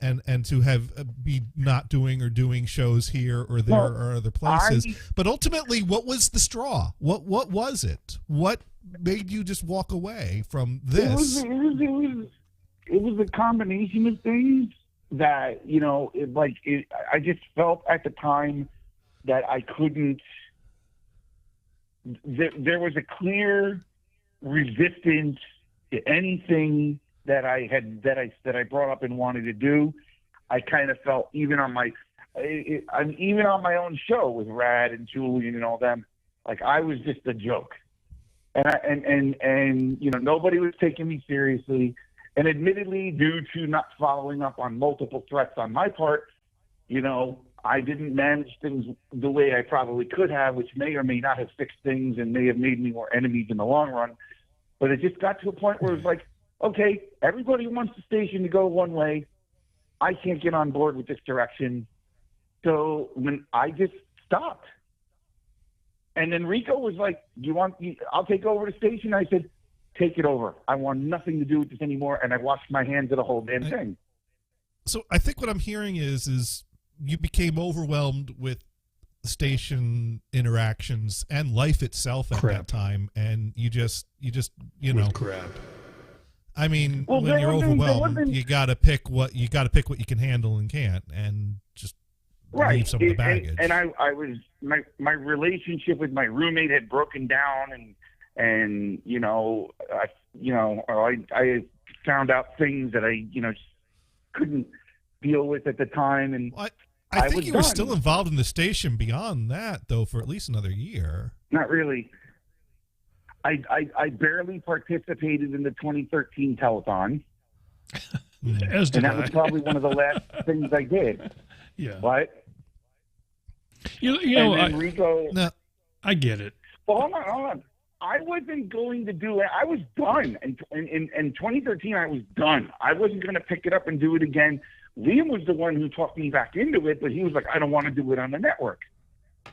to have be not doing or doing shows here or there or other places. But ultimately, what was the straw? What was it? What made you just walk away from this? It was a combination of things that, I just felt at the time that I couldn't. There was a clear resistance to anything that I brought up and wanted to do. I kind of felt even on my own show with Rad and Julian and all them, like I was just a joke, and nobody was taking me seriously. And admittedly, due to not following up on multiple threats on my part, I didn't manage things the way I probably could have, which may or may not have fixed things and may have made me more enemies in the long run. But it just got to a point where it was like, okay, everybody wants the station to go one way. I can't get on board with this direction. So when I just stopped. And then Rico was like, I'll take over the station. I said, take it over. I want nothing to do with this anymore. And I washed my hands of the whole damn thing. So I think what I'm hearing is you became overwhelmed with station interactions and life itself at that time, and you just crap. I mean, when you're overwhelmed, you got to pick what you can handle and can't, and just leave some of the baggage. And I was my relationship with my roommate had broken down, and I found out things that I just couldn't deal with at the time, and I think you were still involved in the station beyond that, though, for at least another year. Not really. I barely participated in the 2013 telethon. And that was probably one of the last things I did. Yeah. What? Rico. No, I get it. Well, hold on. I wasn't going to do it. I was done. In 2013, I was done. I wasn't going to pick it up and do it again. Liam was the one who talked me back into it, but he was like, I don't want to do it on the network.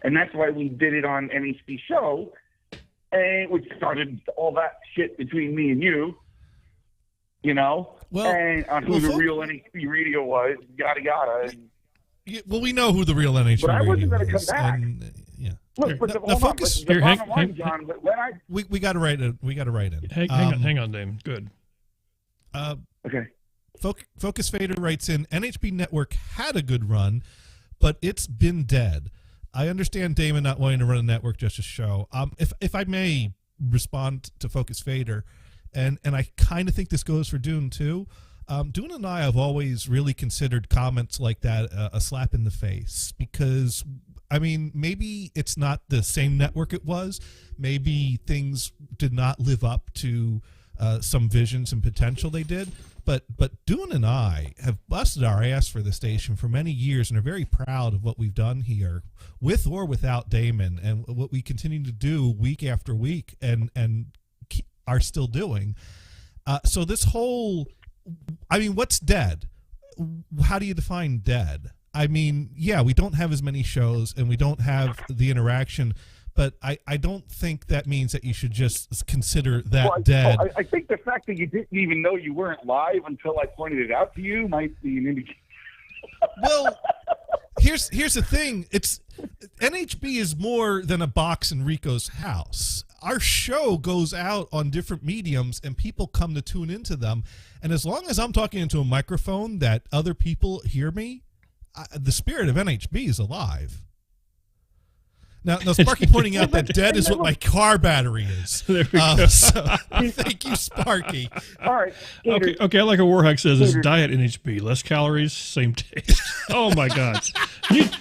And that's why we did it on NHC Show, which started all that shit between me and you, and on who the real NHC radio was, yada, yada. Well, we know who the real NHC but I wasn't radio going to come is, back. Look, but the focus. The bottom line, John, when we got to write it. We got to write it. Hang on, Dame. Good. Okay. Focus Fader writes in, NHB Network had a good run, but it's been dead. I understand Damon not wanting to run a network, just a show. If I may respond to Focus Fader, and I kind of think this goes for Dune too. Dune and I have always really considered comments like that a slap in the face, because I mean, maybe it's not the same network it was. Maybe things did not live up to some visions and potential they did. But Dune and I have busted our ass for the station for many years and are very proud of what we've done here, with or without Damon, and what we continue to do week after week and are still doing. So this whole, I mean, what's dead? How do you define dead? I mean, yeah, we don't have as many shows and we don't have the interaction, but I don't think that means that you should just consider that dead. I think the fact that you didn't even know you weren't live until I pointed it out to you might be an indication. Well, here's the thing. It's NHB is more than a box in Rico's house. Our show goes out on different mediums and people come to tune into them. And as long as I'm talking into a microphone that other people hear me, the spirit of NHB is alive. Now Sparky pointing out that dead is what my car battery is. There we go. So, thank you, Sparky. All right. Okay. I like a Warhawk says, it's diet NHB. Less calories, same taste. Oh, my God.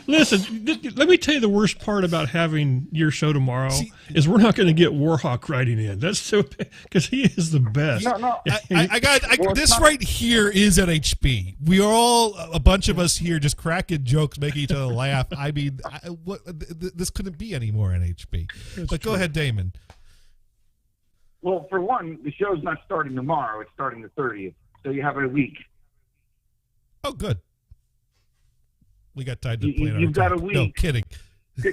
Listen, let me tell you the worst part about having your show tomorrow is we're not going to get Warhawk writing in. That's so because he is the best. No. This right here is NHB. We are all, a bunch of us here, just cracking jokes, making each other laugh. I mean, this couldn't be any more NHB. But go ahead, Damon. Well, for one, the show's not starting tomorrow. It's starting the 30th. So you have a week. Oh, good. We got time to plan. You've got a week. No, kidding.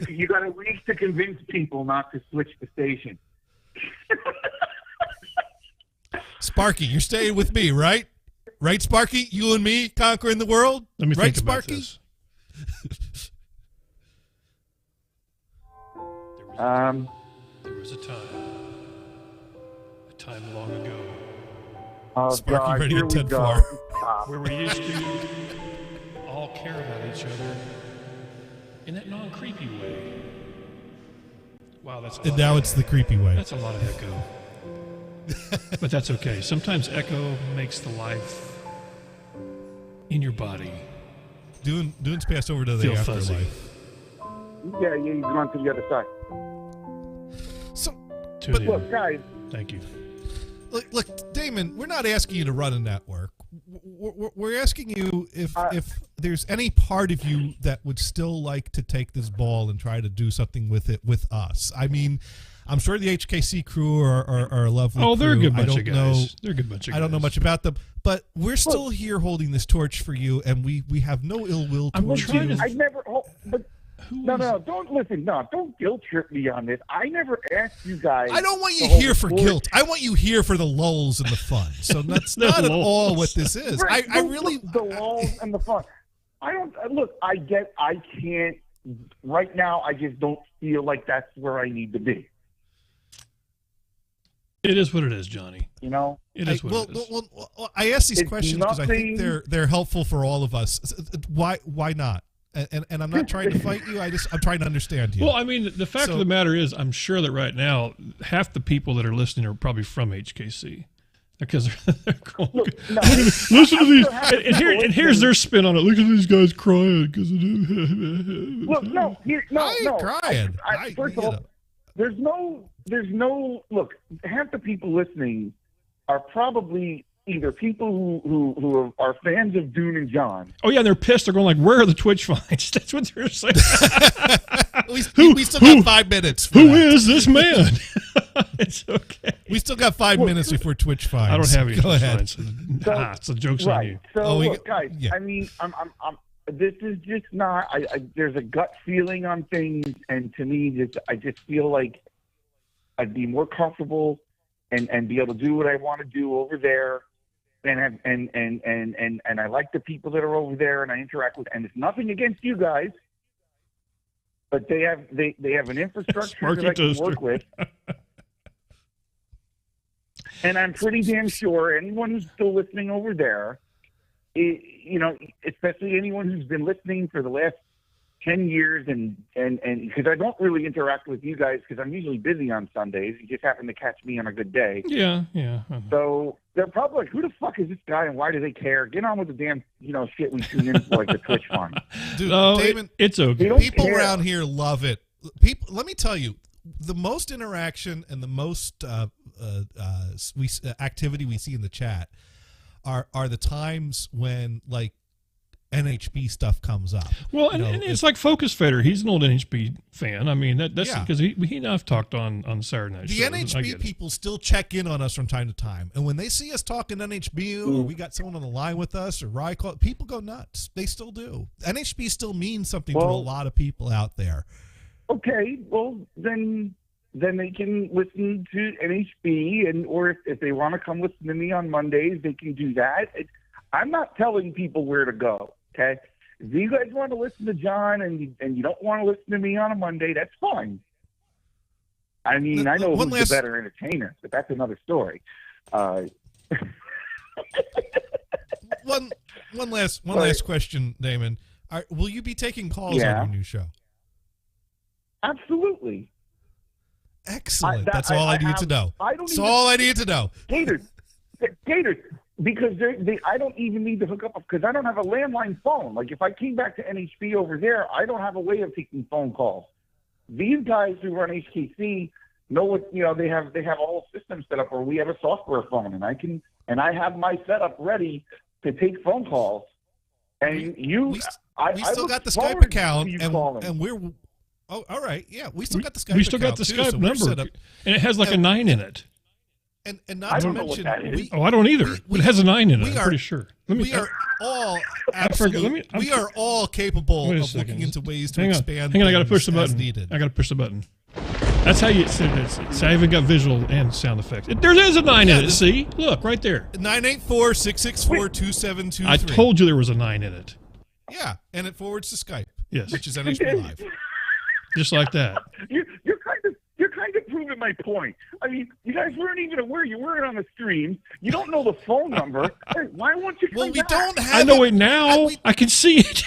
You got a week to convince people not to switch the station. Sparky, you're staying with me, right? Right, Sparky? You and me conquering the world? Let me right, think about Sparky? this. There was a time long ago. Oh, Sparky God, ready here at we 10-4. go. Where we used to all care about each other in that non-creepy way. Wow, that's a And lot now of it's the creepy way. That's a lot of echo. But that's okay. Sometimes echo makes the life in your body. Dune's passed over to the feel afterlife. fuzzy. Yeah, he's gone to the other side. So, But look, guys. Thank you. Look, Damon, we're not asking you to run a network. We're asking you if there's any part of you that would still like to take this ball and try to do something with it with us. I mean, I'm sure the HKC crew are a lovely crew. They're a good bunch I of don't guys. know, They're a good bunch of guys. I don't know much about them, but we're still here holding this torch for you, and we have no ill will towards you. I never. But no, don't listen. No, don't guilt trip me on this. I never asked you guys. I don't want you here for guilt. I want you here for the lulls and the fun. So that's not at all what this is. Right, I really the lulls and the fun. I don't look. I can't right now. I just don't feel like that's where I need to be. It is what it is, Johnny. You know, it is what it is. Well, I ask these questions because I think they're helpful for all of us. Why not? And I'm not trying to fight you. I'm trying to understand you. Well, I mean, the fact of the matter is, I'm sure that right now, half the people that are listening are probably from HKC. Because they're going, listen to these, and here's their spin on it. Look at these guys crying because look, no, I ain't crying. First of all, there's no look. Half the people listening are probably either people who are fans of Dune and John. Oh yeah, they're pissed. They're going like, "Where are the Twitch finds?" That's what they're saying. we still got 5 minutes. Who is this man? It's okay. We still got 5 minutes before Twitch finds. I don't have any Go Twitch ahead. finds. So joke's on you. So look, guys. Yeah. I mean, I'm. This is just not. There's a gut feeling on things, and to me, I just feel like I'd be more comfortable and be able to do what I want to do over there. And I like the people that are over there, and I interact with. And it's nothing against you guys, but they have an infrastructure that I can work with. And I'm pretty damn sure anyone who's still listening over there, especially anyone who's been listening for the last 10 years, and because I don't really interact with you guys because I'm usually busy on Sundays. You just happen to catch me on a good day. Yeah. So they're probably like, who the fuck is this guy and why do they care? Get on with the damn, shit we tune in for, like the Twitch fund. Dude, Damon, it's okay. People around here love it. People, let me tell you, the most interaction and the most activity we see in the chat are the times when, like, NHB stuff comes up. Well, and it's like Focus Fader. He's an old NHB fan. I mean, that's because he and I've talked on Saturday night. The NHB people still check in on us from time to time, and when they see us talking NHB, or we got someone on the line with us, or Rye call, people go nuts. They still do. NHB still means something to a lot of people out there. Okay, well then they can listen to NHB, or if they want to come listen to me on Mondays, they can do that. I'm not telling people where to go. Okay, if you guys want to listen to John and you don't want to listen to me on a Monday, that's fine. I mean, I know who's the better entertainer, but that's another story. One last question, Damon. Will you be taking calls on your new show? Absolutely. Excellent. That's all I need to know. That's all I need to know. Gators. Because I don't even need to hook up because I don't have a landline phone. Like if I came back to NHB over there, I don't have a way of taking phone calls. These guys who run HKC know what they have. They have all the systems set up where we have a software phone, and I have my setup ready to take phone calls. And we still got the Skype account, and we're. Oh, all right. Yeah, we still got the Skype. We still got the Skype number, and it has like a 9 in it. And not to mention, I don't either. It has a 9 in it. I'm pretty sure. We are all capable of looking into ways to expand. Hang on, I got to push the button. Needed. I got to push the button. That's how you. So I even got visual and sound effects. There is a 9 in it. See, look right there. 984-664-2723. I told you there was a 9 in it. Yeah, and it forwards to Skype. Yes, which is NHB Live. Just like that. You're kind of proving my point. I mean, you guys weren't even aware you weren't on the stream. You don't know the phone number. Hey, why won't you? Well, we don't have. I know it now. I can see it.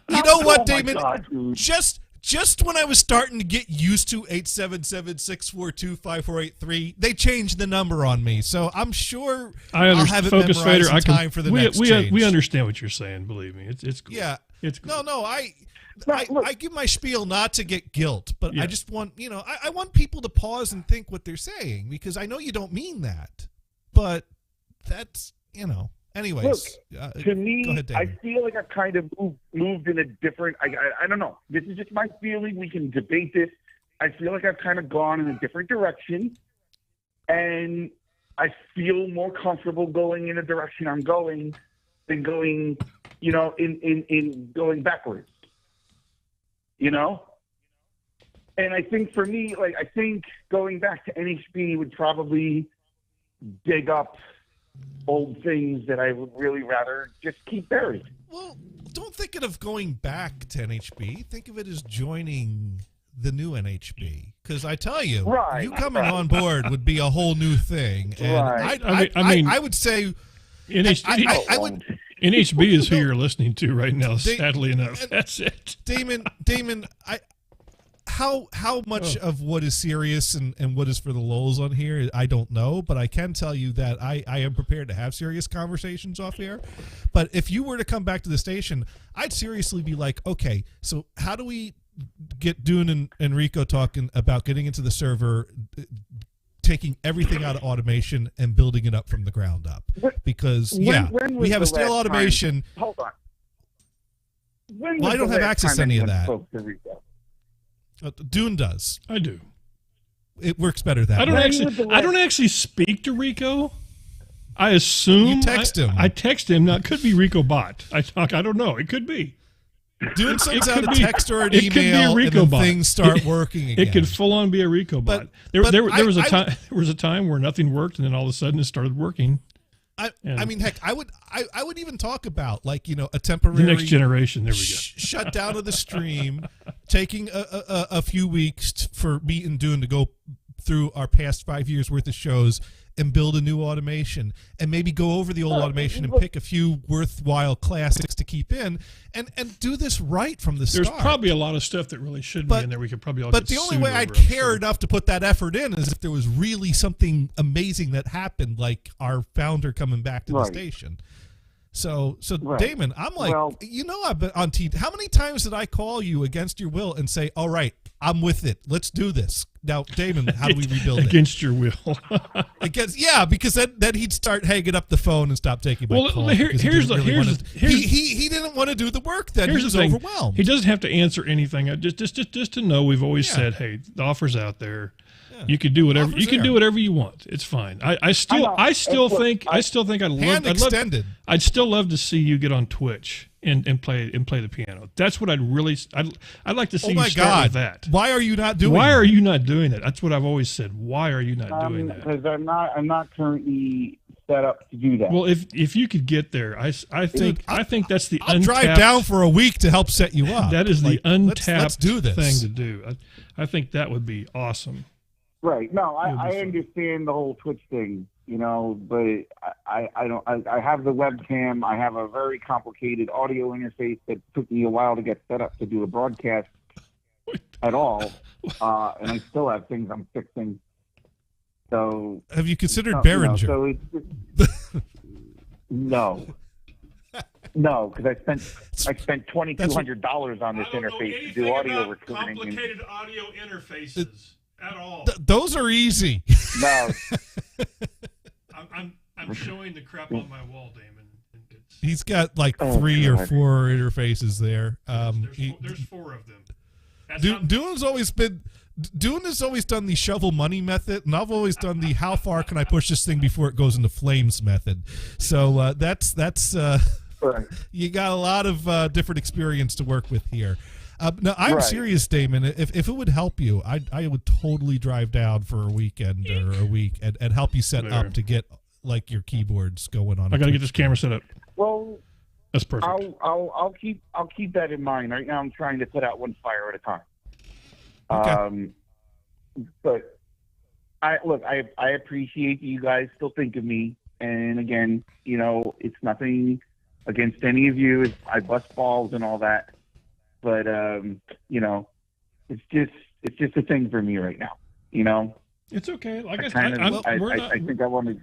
You know what, Damon? Just when I was starting to get used to 877-642-5483, they changed the number on me. So I'm sure I'll have it Focus memorized Fader, in time for the next change. We understand what you're saying. Believe me, it's cool. Yeah, it's cool. No, I give my spiel not to get guilt, but I just want, I want people to pause and think what they're saying, because I know you don't mean that, but that's, anyways. Look, to me, go ahead, I feel like I've kind of moved in a different, I don't know. This is just my feeling. We can debate this. I feel like I've kind of gone in a different direction, and I feel more comfortable going in the direction I'm going than going, in going backwards. And I think for me, I think going back to NHB would probably dig up old things that I would really rather just keep buried. Well, don't think of going back to NHB. Think of it as joining the new NHB. Because I tell you, you coming on board would be a whole new thing. And I would say NHB, NHB is who you're listening to right now, sadly enough. That's it. Damon, how much of what is serious and what is for the lulz on here, I don't know, but I can tell you that I am prepared to have serious conversations off air. But if you were to come back to the station, I'd seriously be like, okay, so how do we get Dune and Rico talking about getting into the server, taking everything out of automation and building it up from the ground up? Because when we have a stale automation. Hold on. Well, I don't have access to any of that. Dune does. I do. It works better that way. I don't actually speak to Rico. I assume you text him. I text him. Now it could be Rico bot. I don't know. It could be. Dune sends out a text or an email, and then things start working again. It could full on be a Rico bot. There was a time where nothing worked, and then all of a sudden it started working. I mean, heck, I would even talk about a temporary the next generation. There we go. Shut down of the stream, taking a few weeks for me and Dune to go through our past 5 years worth of shows and build a new automation, and maybe go over the old automation and pick a few worthwhile classics to keep in, and do this right from the start. There's probably a lot of stuff that really should be in there. We could probably all But the only way I'd care enough to put that effort in is if there was really something amazing that happened, like our founder coming back to the station. So Damon, I'm like, I've been on TV. How many times did I call you against your will and say, all right, I'm with it. Let's do this. Now, Damon, how do we rebuild it? Against your will. Because then he'd start hanging up the phone and stop taking my calls. Here's he didn't want to do the work. Then he was overwhelmed. He doesn't have to answer anything. Just to know, we've always said, hey, the offer's out there. Yeah. You can do whatever do whatever you want. It's fine. I still think I'd still love to see you get on Twitch and play the piano. That's what I'd like to see you start with that. Why are you not doing Why are you not doing it? That's what I've always said. Why are you not doing that? Because I'm not currently set up to do that. Well, if you could get there, I think that's the I'll drive down for a week to help set you up. That is the untapped let's do this. thing to do. I think that would be awesome. Right. No, I understand the whole Twitch thing, but I don't. I have the webcam. I have a very complicated audio interface that took me a while to get set up to do a broadcast at all, and I still have things I'm fixing. So, have you considered Behringer? So no, because I spent $2,200 on this interface to do audio recording. Complicated audio interfaces. At all. Those are easy. No. I'm showing the crap on my wall, Damon. He's got like 3 or 4 interfaces there. There's 4 of them. Dune has always done the shovel money method, and I've always done the how far can I push this thing before it goes into flames method. So that's right. You got a lot of different experience to work with here. No, I'm serious, Damon. If it would help you, I would totally drive down for a weekend or a week and help you set up to get like your keyboards going on. I got to get this camera set up. Well, that's perfect. I'll keep that in mind. Right now, I'm trying to put out one fire at a time. Okay. But I appreciate you guys still think of me. And again, it's nothing against any of you. I bust balls and all that. But it's just a thing for me right now. It's okay. Like I think I want to.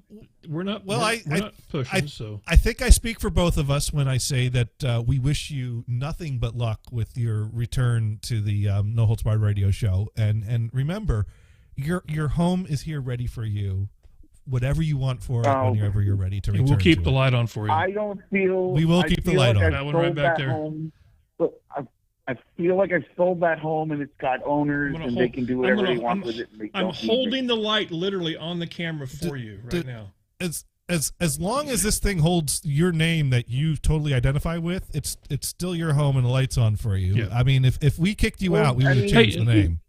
We're not. Well, we're not pushing. So I think I speak for both of us when I say that we wish you nothing but luck with your return to the No Holds Barred radio show. And remember, your home is here ready for you. Whatever you want for it, whenever you're ready to return. We'll keep the light on for you. I don't feel. We will keep the light on. That one right back there. Home, but I feel like I've sold that home and it's got owners and they can do whatever they want with it. I'm holding the light literally on the camera for you right now. As long as this thing holds your name that you totally identify with, it's still your home and the light's on for you. Yeah. I mean, if we kicked you out, we would have changed the name.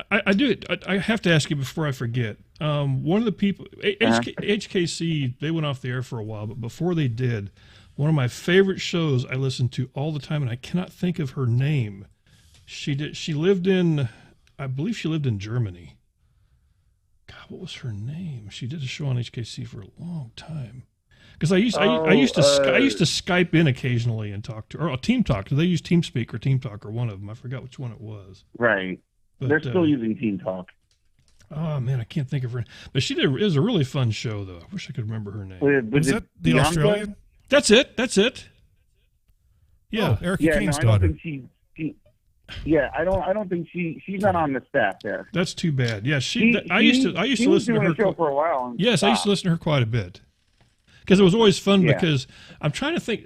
I do it. I have to ask you before I forget. One of the people, HKC, they went off the air for a while, but before they did, one of my favorite shows I listened to all the time, and I cannot think of her name. She lived in, I believe she lived in Germany. God, what was her name? She did a show on HKC for a long time. Because I used to Skype in occasionally and talk to, or Team Talk. They use TeamSpeak or Team Talk or one of them. I forgot which one it was. Right. But, they're still using Team Talk. Oh man, I can't think of her. But it was a really fun show though. I wish I could remember her name. Was that the Bianca? Australian? That's it. Yeah, Eric Kane's daughter. I don't think I don't think she's not on the staff there. That's too bad. Yeah, I used to listen to her show for a while. Yes, I used to listen to her quite a bit because it was always fun. Yeah. Because I'm trying to think.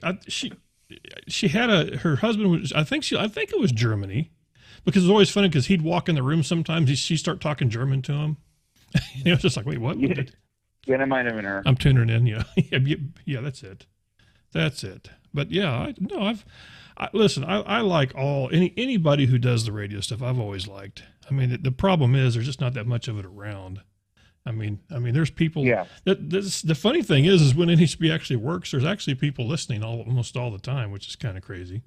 She had her husband was I think it was Germany, because it was always funny because he'd walk in the room sometimes she'd start talking German to him. It was just like, wait, what? Yeah, that might have been her. I'm tuning in. Yeah, that's it. That's it. But yeah, listen. I like anybody who does the radio stuff. I've always liked. I mean, the problem is there's just not that much of it around. I mean, there's people. Yeah. The funny thing is when NHB actually works, there's actually people listening almost all the time, which is kind of crazy.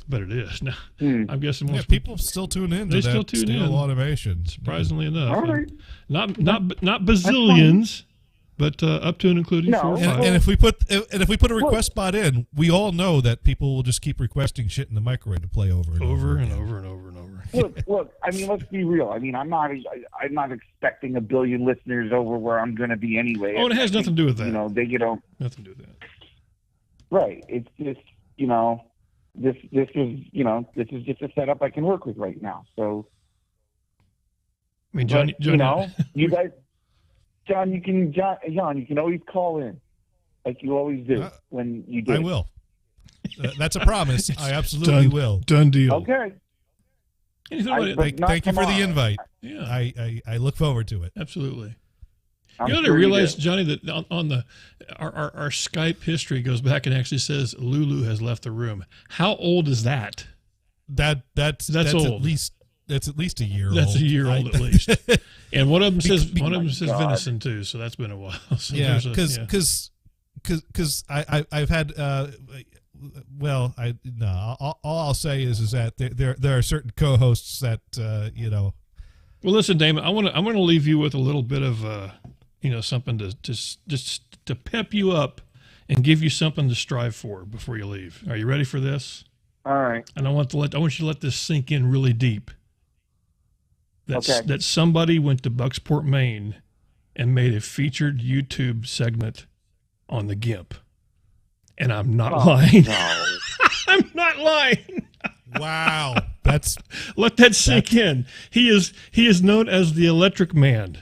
But it is. Now, I'm guessing most people still tune in. They still tune in. Automation, surprisingly enough. All right. Not bazillions. But up to and including 4 or 5. And if we put a request spot in, we all know that people will just keep requesting shit in the microwave to play over and over. Look. I mean, let's be real. I mean, I'm not expecting 1 billion listeners over where I'm going to be anyway. Oh, it has nothing to do with that. Nothing to do with that. Right. It's just this is just a setup I can work with right now. So, I mean, Johnny, you know, you guys, John, you can always call in, like you always do when you do. I will. That's a promise. I absolutely will. Done deal. Okay. Thank you for the invite. Yeah, I look forward to it. Absolutely. I'm You know, sure I realized, do. Johnny, that on the our Skype history goes back and actually says Lulu has left the room. How old is that? That's old. That's at least a year old. That's a year old at least. And one of them says God. venison too, so that's been a while. So Yeah, there's because I've had all I'll say is that there are certain co-hosts that Well, listen, Damon, I'm gonna leave you with a little bit of something to just to pep you up and give you something to strive for before you leave. Are you ready for this? All right. And I want you to let this sink in really deep. That somebody went to Bucksport, Maine, and made a featured YouTube segment on the GIMP. And I'm not lying. No. I'm not lying. wow, let that sink in. He is known as the Electric Man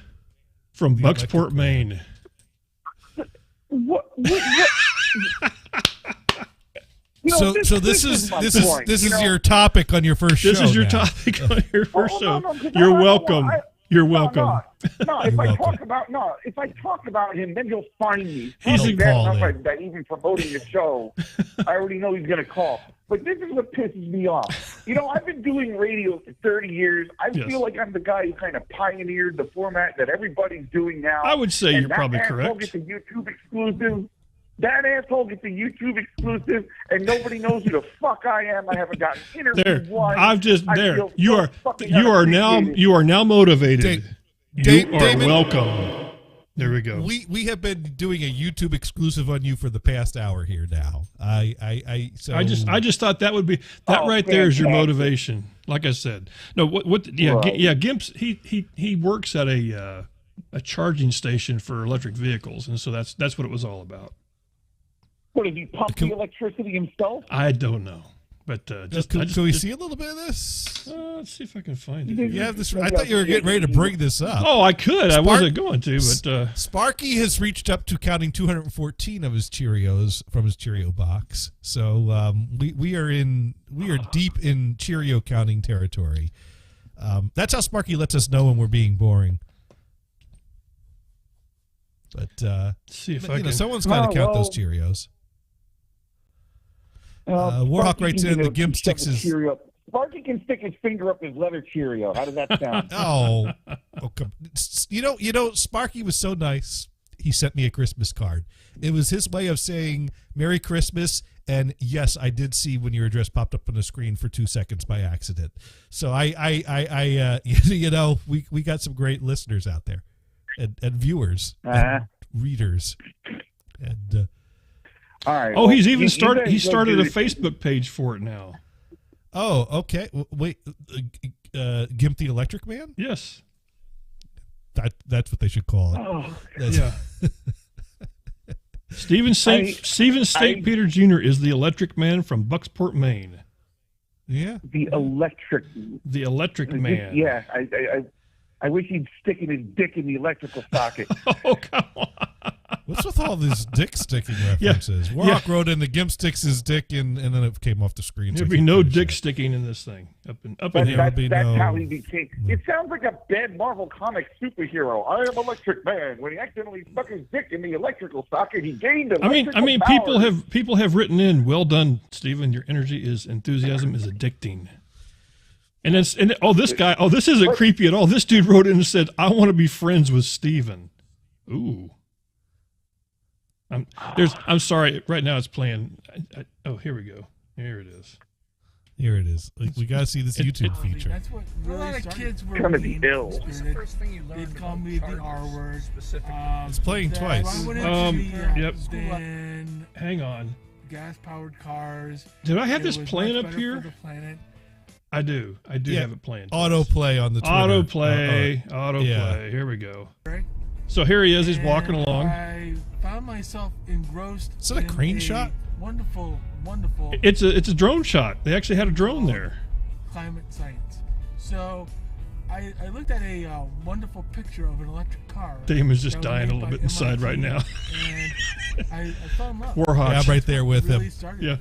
from Bucksport, Maine. What? So this is your topic on your first show. This is your now. topic on your first show. No, You're welcome. You're welcome. No, if I talk about him, then he'll find me. He's Probably a bad call enough in. that even promoting the show, I already know he's going to call. But this is what pisses me off. I've been doing radio for 30 years. I feel like I'm the guy who kind of pioneered the format that everybody's doing now. I would say you're probably correct. Gets a YouTube exclusive. That asshole gets a YouTube exclusive, and nobody knows who the fuck I am. I haven't gotten interviewed There, once. I've just I there. feel You so are fucking you are now unappreciated. motivated. You are Damon, welcome. There we go. We have been doing a YouTube exclusive on you for the past hour here now. I just thought that would be that right there is your fantastic. motivation. Like I said, no, Gimp's he works at a charging station for electric vehicles, and so that's what it was all about. What, did he pump the electricity himself? I don't know, but can we see a little bit of this? Let's see if I can find it. You have this. I thought you were getting ready to bring this up. Oh, I could. I wasn't going to, but Sparky has reached up to counting 214 of his Cheerios from his Cheerio box. So we are deep in Cheerio counting territory. That's how Sparky lets us know when we're being boring. But see if I can. Someone's got to count those Cheerios. Warhawk writes in the GIMP sticks his. Sparky can stick his finger up his leather Cheerio. How does that sound? Oh, come. You know, Sparky was so nice. He sent me a Christmas card. It was his way of saying Merry Christmas. And yes, I did see when your address popped up on the screen for 2 seconds by accident. So we got some great listeners out there, and viewers, and readers, and. All right. Oh, he's even started. He started a Facebook page for it now. Oh, okay. Wait, GIMP the Electric Man? Yes. That's what they should call it. Oh, yeah. Stephen St. Peter Jr. is the Electric Man from Bucksport, Maine. Yeah. The Electric Man. Yeah. I wish he'd stick his dick in the electrical socket. Oh, come on. What's with all these dick sticking references? Warhawk wrote in the GIMP sticks his dick, and then it came off the screen. There'd be no dick sticking in this thing. Up in here. That's how he became. It sounds like a bad Marvel Comics superhero. I am Electric Man. When he accidentally stuck his dick in the electrical socket, he gained electrical I mean, power. people have written in. Well done, Stephen. Your enthusiasm is addicting. And this isn't creepy at all. This dude wrote in and said, "I want to be friends with Stephen." Ooh. I'm sorry. Right now it's playing. Here we go. Here it is. Here it is. We got to see this YouTube feature. That's what really a lot of kids were gonna be ill. They'd call me the R word. It's playing twice. Yep. Then hang on. Gas-powered cars. Did I have this playing up here? I do have it playing. Autoplay on the Twitter. Autoplay. Yeah. Here we go. Right. So here he is. He's walking along. I found myself engrossed. Is that a crane shot? Wonderful. It's a drone shot. They actually had a drone there. Climate science. So I looked at a wonderful picture of an electric car. Damon's just that was dying a made little by bit inside MIT, right now. And I fell in love. Warhawks. Yeah, I'm right there with Really him. started Yeah.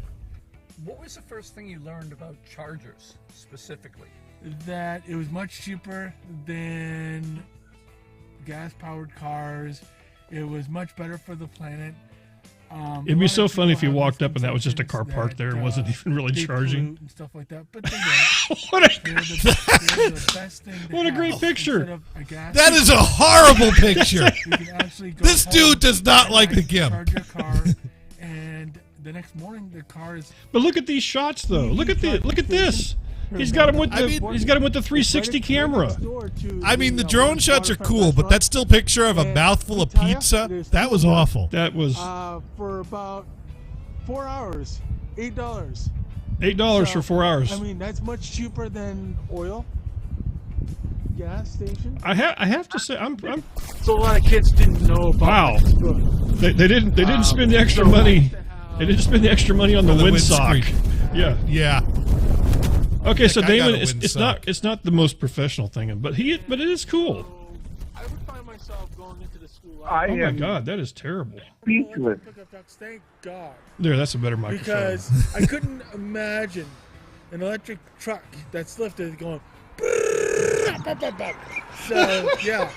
What was the first thing you learned about chargers specifically? that it was much cheaper than gas-powered cars. It was much better for the planet. It'd be so funny if you walked up and that was just a car parked there and wasn't even really charging. And stuff like that, but they don't. What a They're the best thing to What a have. great picture. Instead of a gas That is a horrible picture. You can actually go This home dude does not and like the actually GIMP. Charge your car, and the next morning the car is. But look at these shots, though. Look at this. He's got him with the he's got him with the 360 camera. I mean, the drone shots are cool, but that still picture of a mouthful of pizza, that was awful. That was for about 4 hours, $8. $8 for 4 hours. I mean, that's much cheaper than oil gas station. I have to say, I'm So a lot of kids didn't know about. wow. They didn't spend the extra money. They didn't spend the extra money on the windsock. Yeah. Yeah. Okay, so I got Damon, a it's not the most professional thing, but it is cool. I would find myself going into the school. Oh my God, that is terrible. Speechless. Thank God. There, that's a better microphone. Because I couldn't imagine an electric truck that's lifted going. So yeah.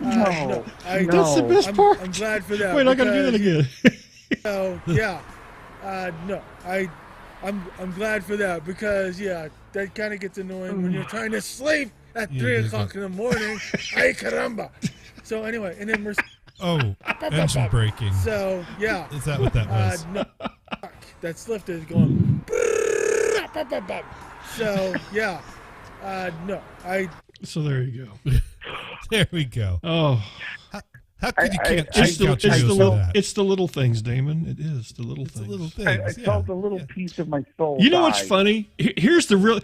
No, That's the best part. I'm glad for that. Wait, I gotta do that again. So yeah, no, I'm glad for that because yeah, that kind of gets annoying when you're trying to sleep at 3 o'clock in the morning. Ay caramba! So anyway, and then we're Engine braking. so yeah. Is that what that was? No, that's lifted is going. So yeah, no, So there you go. There we go. Oh. How could you can't It's check out your for that? it's the little things, Damon. It is the little things. The little things. I felt a little piece of my soul. You know what's die. funny? Here's the real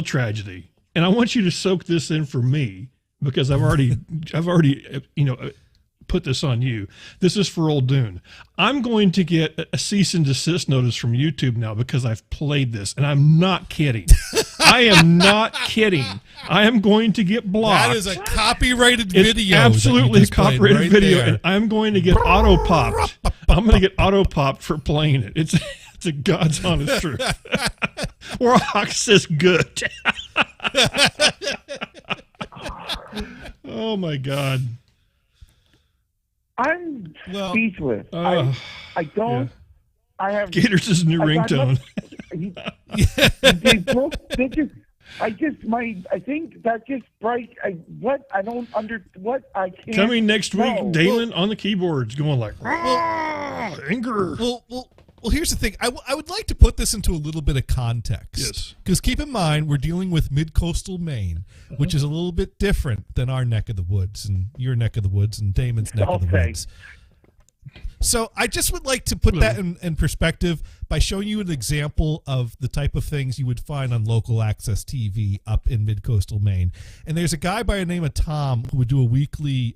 tragedy, and I want you to soak this in for me because I've already put this on you. This is for old Dune. I'm going to get a cease and desist notice from YouTube now because I've played this, and I'm not kidding. I am not kidding. I am going to get blocked. That is a copyrighted It's video. absolutely a that you just played copyrighted right video, there. and I'm going to get auto popped. I'm going to get auto popped for playing it. It's a God's honest truth. Warhawk says good. Oh my God. I'm speechless. I don't. yeah. I have Gators' new ringtone. I think that just break. I don't I can't. Coming next week, know. Dalen on the keyboards going like, anger. Well, here's the thing. I would like to put this into a little bit of context. Yes. Because keep in mind, we're dealing with mid-coastal Maine, which is a little bit different than our neck of the woods and your neck of the woods and Damon's neck of the woods. So I just would like to put that in perspective by showing you an example of the type of things you would find on local access TV up in mid-coastal Maine. And there's a guy by the name of Tom who would do a weekly,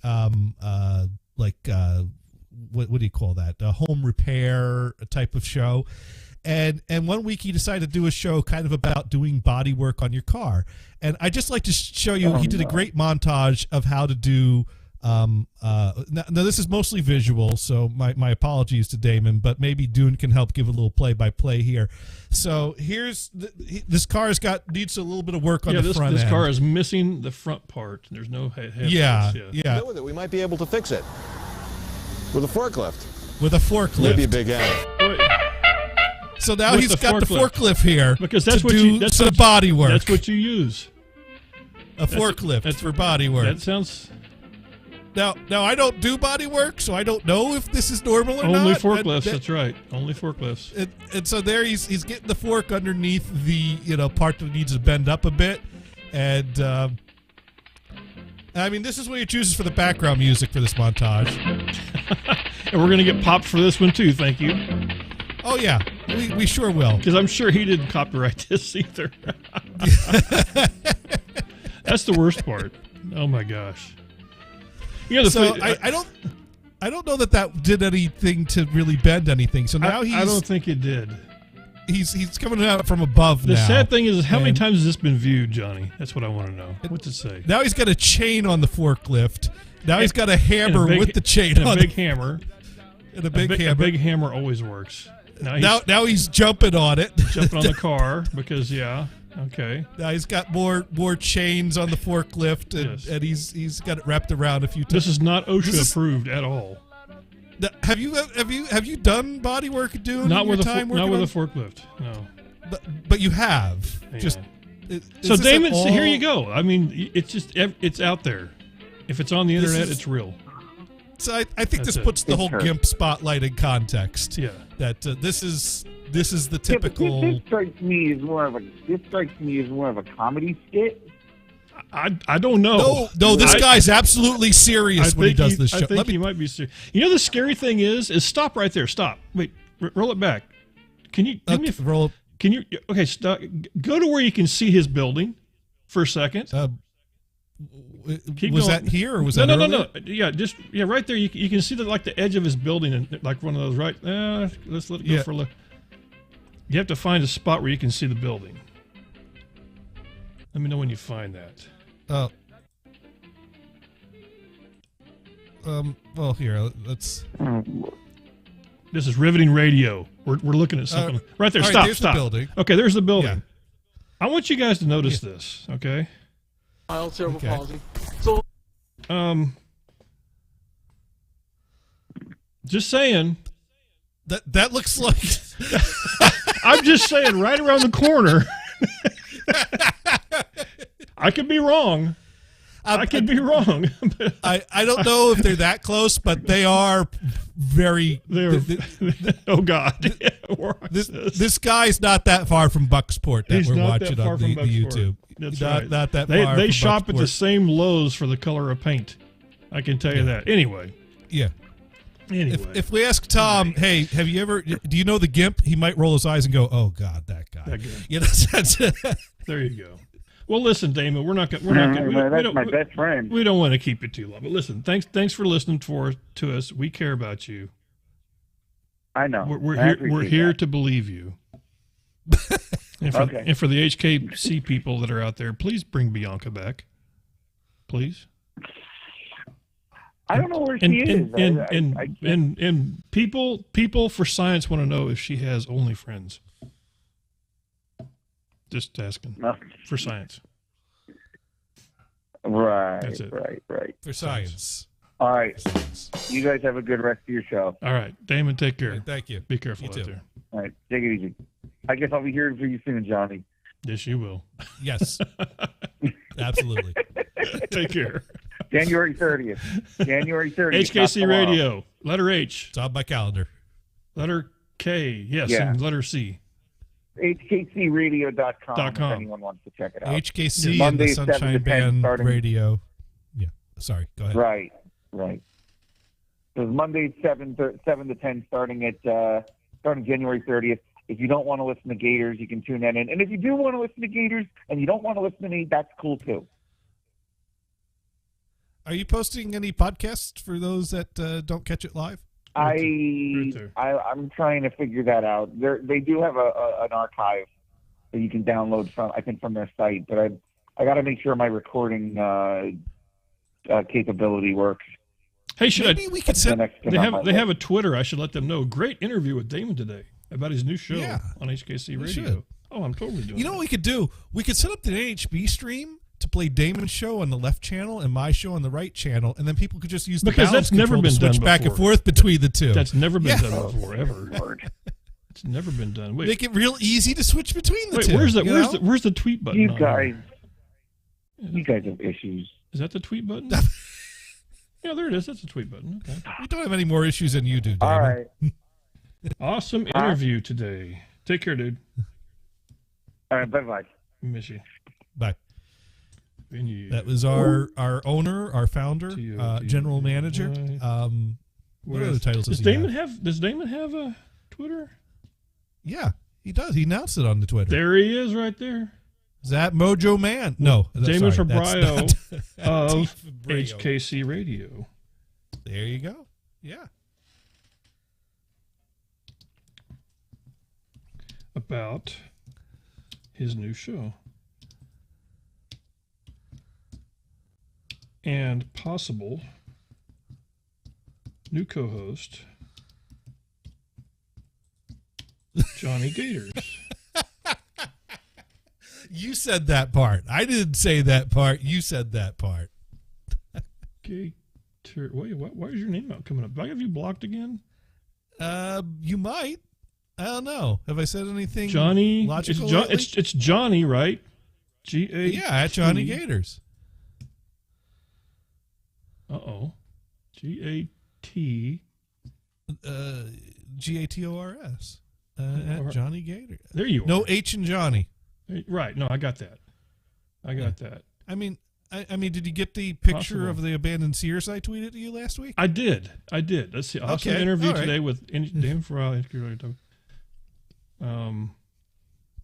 what do you call that? A home repair type of show. And one week he decided to do a show kind of about doing body work on your car. And I just like to show you, he did a great montage of how to do. Now this is mostly visual, so my apologies to Damon, but maybe Dune can help give a little play-by-play here. So here's this car's needs a little bit of work on the front end. This car is missing the front part. There's no head. Yeah. With it, we might be able to fix it with a forklift. With a forklift, maybe a big end. So now he's got the forklift here because that's to what do some body work. That's what you use. A forklift. That's for body work. That sounds. Now I don't do body work, so I don't know if this is normal or not. Only forklifts. That's right. Only forklifts. And so there he's getting the fork underneath the part that needs to bend up a bit, and I mean this is what he chooses for the background music for this montage. And we're gonna get popped for this one too. Thank you. Oh yeah, we sure will. Because I'm sure he didn't copyright this either. That's the worst part. Oh my gosh. So I don't know that did anything to really bend anything. So now I don't think it did. he's coming out from above The now. sad thing is how many times has this been viewed, Johnny? That's what I want to know. What's it say? Now he's got a chain on the forklift. Now he's got a hammer with the chain and on a big hammer. And a big hammer. A big hammer always works. Now he's jumping on it. Jumping on the car because okay. Now he's got more chains on the forklift and he's got it wrapped around a few times. This is not OSHA approved at all. Have you done body work at Dune? Not with a forklift. No. But you have. Yeah. Just so Damon, here you go. I mean, it's out there. If it's on the internet, it's real. So I think this puts the whole GIMP spotlight in context. Yeah. That this is the typical. This strikes me as more of a comedy skit. I don't know. No, this guy's absolutely serious when he does this show. I think he might be serious. You know, the scary thing is stop right there. Stop. Wait, roll it back. Can you roll it? Can you? Okay, stop. Go to where you can see his building for a second. Was that here or was that no? Yeah, right there. You can see the edge of his building and like one of those. Right. Let's let it go for a look. You have to find a spot where you can see the building. Let me know when you find that. Well, here, let's. This is riveting radio. We're looking at something right there. Stop. The building. Okay, there's the building. Yeah. I want you guys to notice this. Okay. Cerebral palsy. So, just saying. That looks like. I'm just saying, right around the corner. I could be wrong. I could be wrong. I don't know if they're that close, but they are very. Oh God! This guy's not that far from Bucksport that we're watching on the YouTube. That's not right. that far. They from shop Bucksport. at the same Lowe's for the color of paint. I can tell you that. Anyway. Yeah. Anyway. If we ask Tom, hey, have you ever? Do you know the GIMP? He might roll his eyes and go, "Oh God, that guy." You know, there you go. Well, listen, Damon, we're not going. That's my best friend. We don't want to keep it too long, but listen, thanks for listening to us. We care about you. I know. We're here to believe you. And for the HKC people that are out there, please bring Bianca back. Please. I don't know where she is. And people for science want to know if she has only friends. Just asking for science. Right. That's it. Right. For science. All right. You guys have a good rest of your show. All right. Damon, take care. Right, thank you. Be careful You out too. there. All right. Take it easy. I guess I'll be hearing from you soon, Johnny. Yes, you will. Yes. Absolutely. Take care. January 30th. HKC Radio. Letter H. It's on my calendar. Letter K. Yes. Yeah. And letter C. HKCradio.com if anyone wants to check it out. HKC Monday, and the 7 Sunshine to 10 Band starting, Radio. Yeah. Sorry. Go ahead. Right. So it's Monday 7 to 10 starting January 30th. If you don't want to listen to Gators, you can tune that in. And if you do want to listen to Gators and you don't want to listen to me, that's cool too. Are you posting any podcasts for those that don't catch it live? I'm trying to figure that out. They do have an archive that you can download from their site, but I got to make sure my recording capability works. Hey, we could set? They have a Twitter. I should let them know. Great interview with Damon today about his new show on HKC Radio. Oh, I'm totally doing. You know what we could do? We could set up the NHB stream to play Damon's show on the left channel and my show on the right channel, and then people could just use the balance that's never control been to switch done back before. and forth between the two. That's never been done before, ever. It's never been done. Wait, make it real easy to switch between the two. Where's the tweet button? You guys have issues. Is that the tweet button? Yeah, there it is. That's the tweet button. Okay. We don't have any more issues than you do, Damon. All right. Awesome interview today. Take care, dude. All right. Bye-bye. Miss you. Bye. That was our owner, our founder, general manager. What other titles does Damon have? Does Damon have a Twitter? Yeah, he does. He announced it on the Twitter. There he is, right there. Is that Mojo Man? No, Damon sorry, Fabrio of Fabrio. HKC Radio. There you go. Yeah. about his new show and possible new co-host, Jonny Gators. You said that part. I didn't say that part. You said that part. Gator. Wait, why is your name not coming up? Do I have you blocked again? You might. I don't know. Have I said anything? Jonny. Logical It's Jonny, right? G-A. Yeah, at Jonny Gators. G-A-T. Gators. At Jonny Gators. There you are. No H in Johnny. Right. No, I got that. That. I mean, did you get the picture Possible. of the abandoned Sears I tweeted to you last week? I did. Let's see. I also interviewed today with Dan Fry.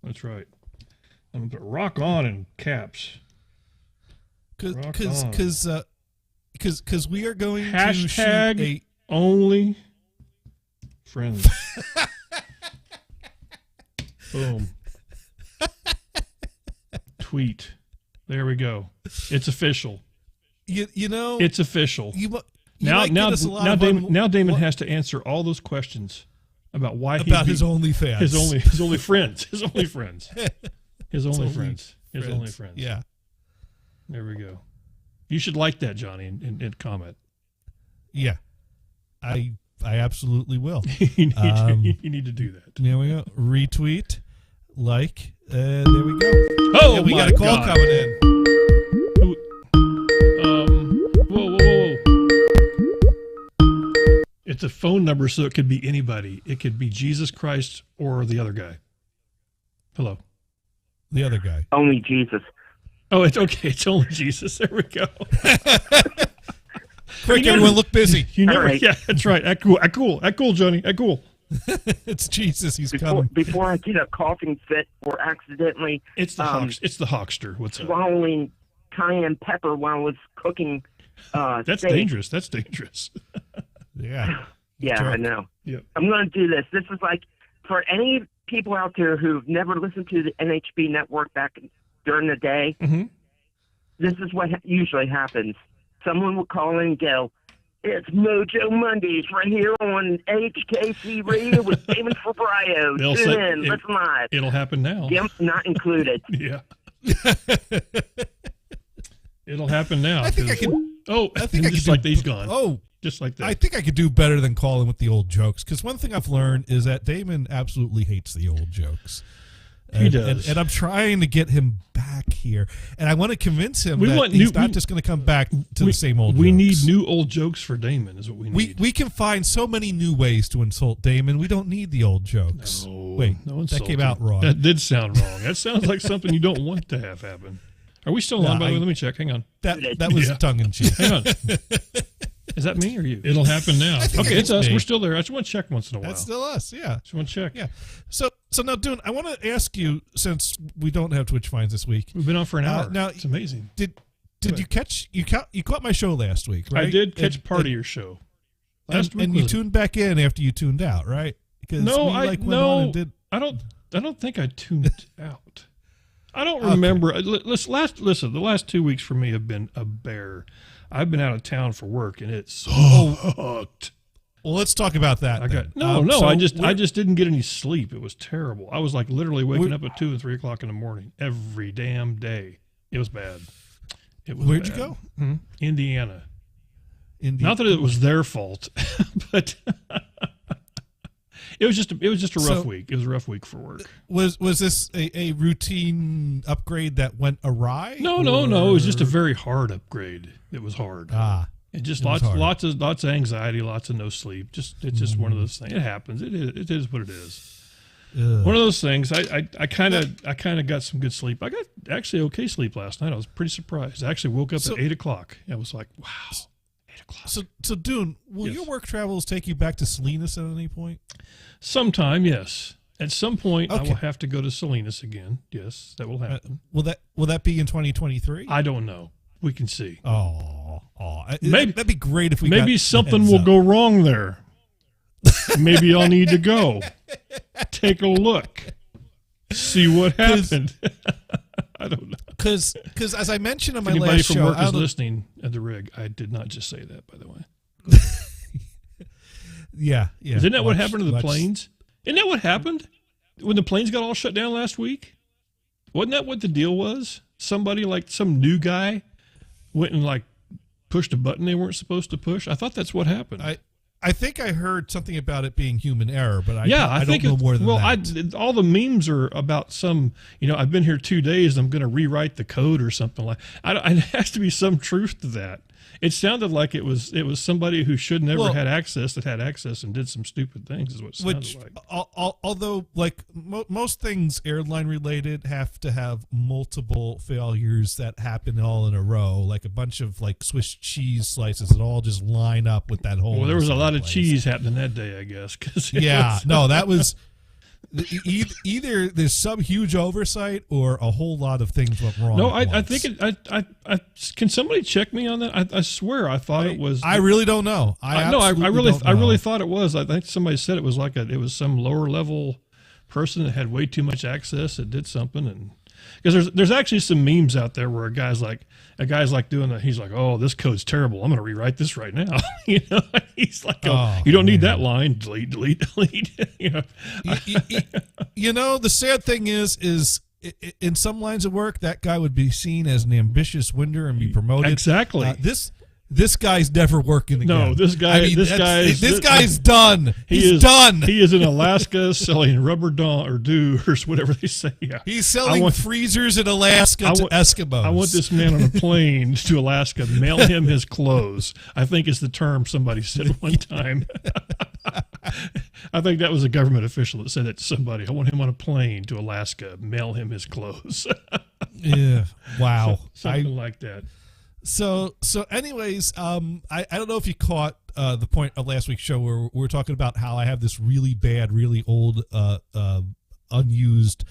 That's right. I'm gonna put rock on in caps. Because we are going Hashtag to shoot only friends. Boom. Tweet. There we go. It's official. You know, it's official. Now Damon has to answer all those questions about why his only fans, his only friends, his only friends. Yeah. There we go. You should like that, Jonny, and comment. Yeah, I absolutely will. You need to do that. There we go. Retweet, like, there we go. Oh, we got a call coming in. Whoa. It's a phone number, so it could be anybody. It could be Jesus Christ or the other guy. Hello. The other guy. Only Jesus. Oh, it's okay. It's only Jesus. There we go. Quick, everyone, look busy. Right. Yeah, that's right. Act cool, Jonny. Act cool. It's Jesus. He's coming. Before I get a coughing fit or accidentally, it's the Hawkster. What's up? Swallowing cayenne pepper while I was cooking. That's steak. dangerous. That's dangerous. Yeah. Yeah, I know. Yep. I'm going to do this. This is like for any people out there who've never listened to the NHB network back during the day. Mm-hmm. This is what usually happens. Someone will call in and go, "It's Mojo Mondays right here on HKC Radio with Damon Fabrio. Tune in, listen live." It'll happen now. Gimp not included. Yeah. It'll happen now. I think I can. Just like he's gone. Oh, just like that. I think I could do better than calling with the old jokes, because one thing I've learned is that Damon absolutely hates the old jokes. He does. And I'm trying to get him back here. And I want to convince him that he's not just going to come back to the same old jokes. We need new old jokes for Damon is what we need. We can find so many new ways to insult Damon. We don't need the old jokes. Wait, that came out wrong. That did sound wrong. That sounds like something you don't want to have happen. Are we still on, by the way? Let me check. Hang on. That was tongue-in-cheek. Hang on. Is that me or you? It'll happen now. Okay, it's us. We're still there. I just want to check once in a while. That's still us, yeah. Just want to check. Yeah. So now, Dune, I want to ask you, since we don't have Twitch finds this week. We've been on for an hour. Now, it's amazing. Did you catch you caught my show last week, right? I did catch part of your show. And you tuned back in after you tuned out, right? Because I don't think I tuned out. I don't remember. Okay. Listen, the last 2 weeks for me have been a bear. I've been out of town for work, and it sucked. Well, let's talk about that. I just didn't get any sleep. It was terrible. I was like literally waking up at 2 and 3 o'clock in the morning every damn day. It was bad. Where'd you go? Indiana. Not that it was their fault, but it was just a rough week. It was a rough week for work. Was this a routine upgrade that went awry? No. It was just a very hard upgrade. It was hard. And just lots of anxiety, lots of no sleep. It's just one of those things. It happens. It is what it is. One of those things. I kind of got some good sleep. I got actually okay sleep last night. I was pretty surprised. I actually woke up at 8 o'clock. I was like, wow, 8 o'clock. So Dune, will your work travels take you back to Salinas at any point? Sometime, yes. At some point, I will have to go to Salinas again. Yes, that will happen. Will that be in 2023? I don't know. We can see. Maybe that'd be great if we. Maybe something will go wrong there. Maybe I'll need to go. Take a look. See what happened. I don't know. Because as I mentioned on my Anybody last from show, work is listening at the rig. I did not just say that, by the way. Yeah. Isn't that what happened to the planes? Isn't that what happened when the planes got all shut down last week? Wasn't that what the deal was? Somebody, like some new guy, went and like pushed a button they weren't supposed to push. I thought that's what happened. I think I heard something about it being human error, but I think don't know more than that. All the memes are about some, I've been here 2 days, I'm going to rewrite the code or something like that. It has to be some truth to that. It sounded like it was somebody who should never had access that had access and did some stupid things is what it sounded like. Although, like most things airline related have to have multiple failures that happen all in a row, like a bunch of like Swiss cheese slices that all just line up with that whole. Well, there was a lot of cheese happening that day, I guess. That was. Either there's some huge oversight or a whole lot of things went wrong. No, I think can somebody check me on that? I swear I thought it was. I really don't know. I really thought it was. I think somebody said it was it was some lower level person that had way too much access that did something, and because there's actually some memes out there where a guy's like doing that. He's like, oh, this code's terrible. I'm going to rewrite this right now. He's like, you don't need that line. Delete. The sad thing is in some lines of work, that guy would be seen as an ambitious winner and be promoted. Exactly. This guy's never working again. No, this guy's done. He's done. He is in Alaska selling rubber doors, whatever they say. Yeah. He's selling freezers in Alaska to Eskimos. I want this man on a plane to Alaska. Mail him his clothes. I think is the term somebody said one time. I think that was a government official that said that to somebody. I want him on a plane to Alaska. Mail him his clothes. Yeah. Wow. Something like that. So anyways, I don't know if you caught the point of last week's show where we were talking about how I have this really bad, really old, unused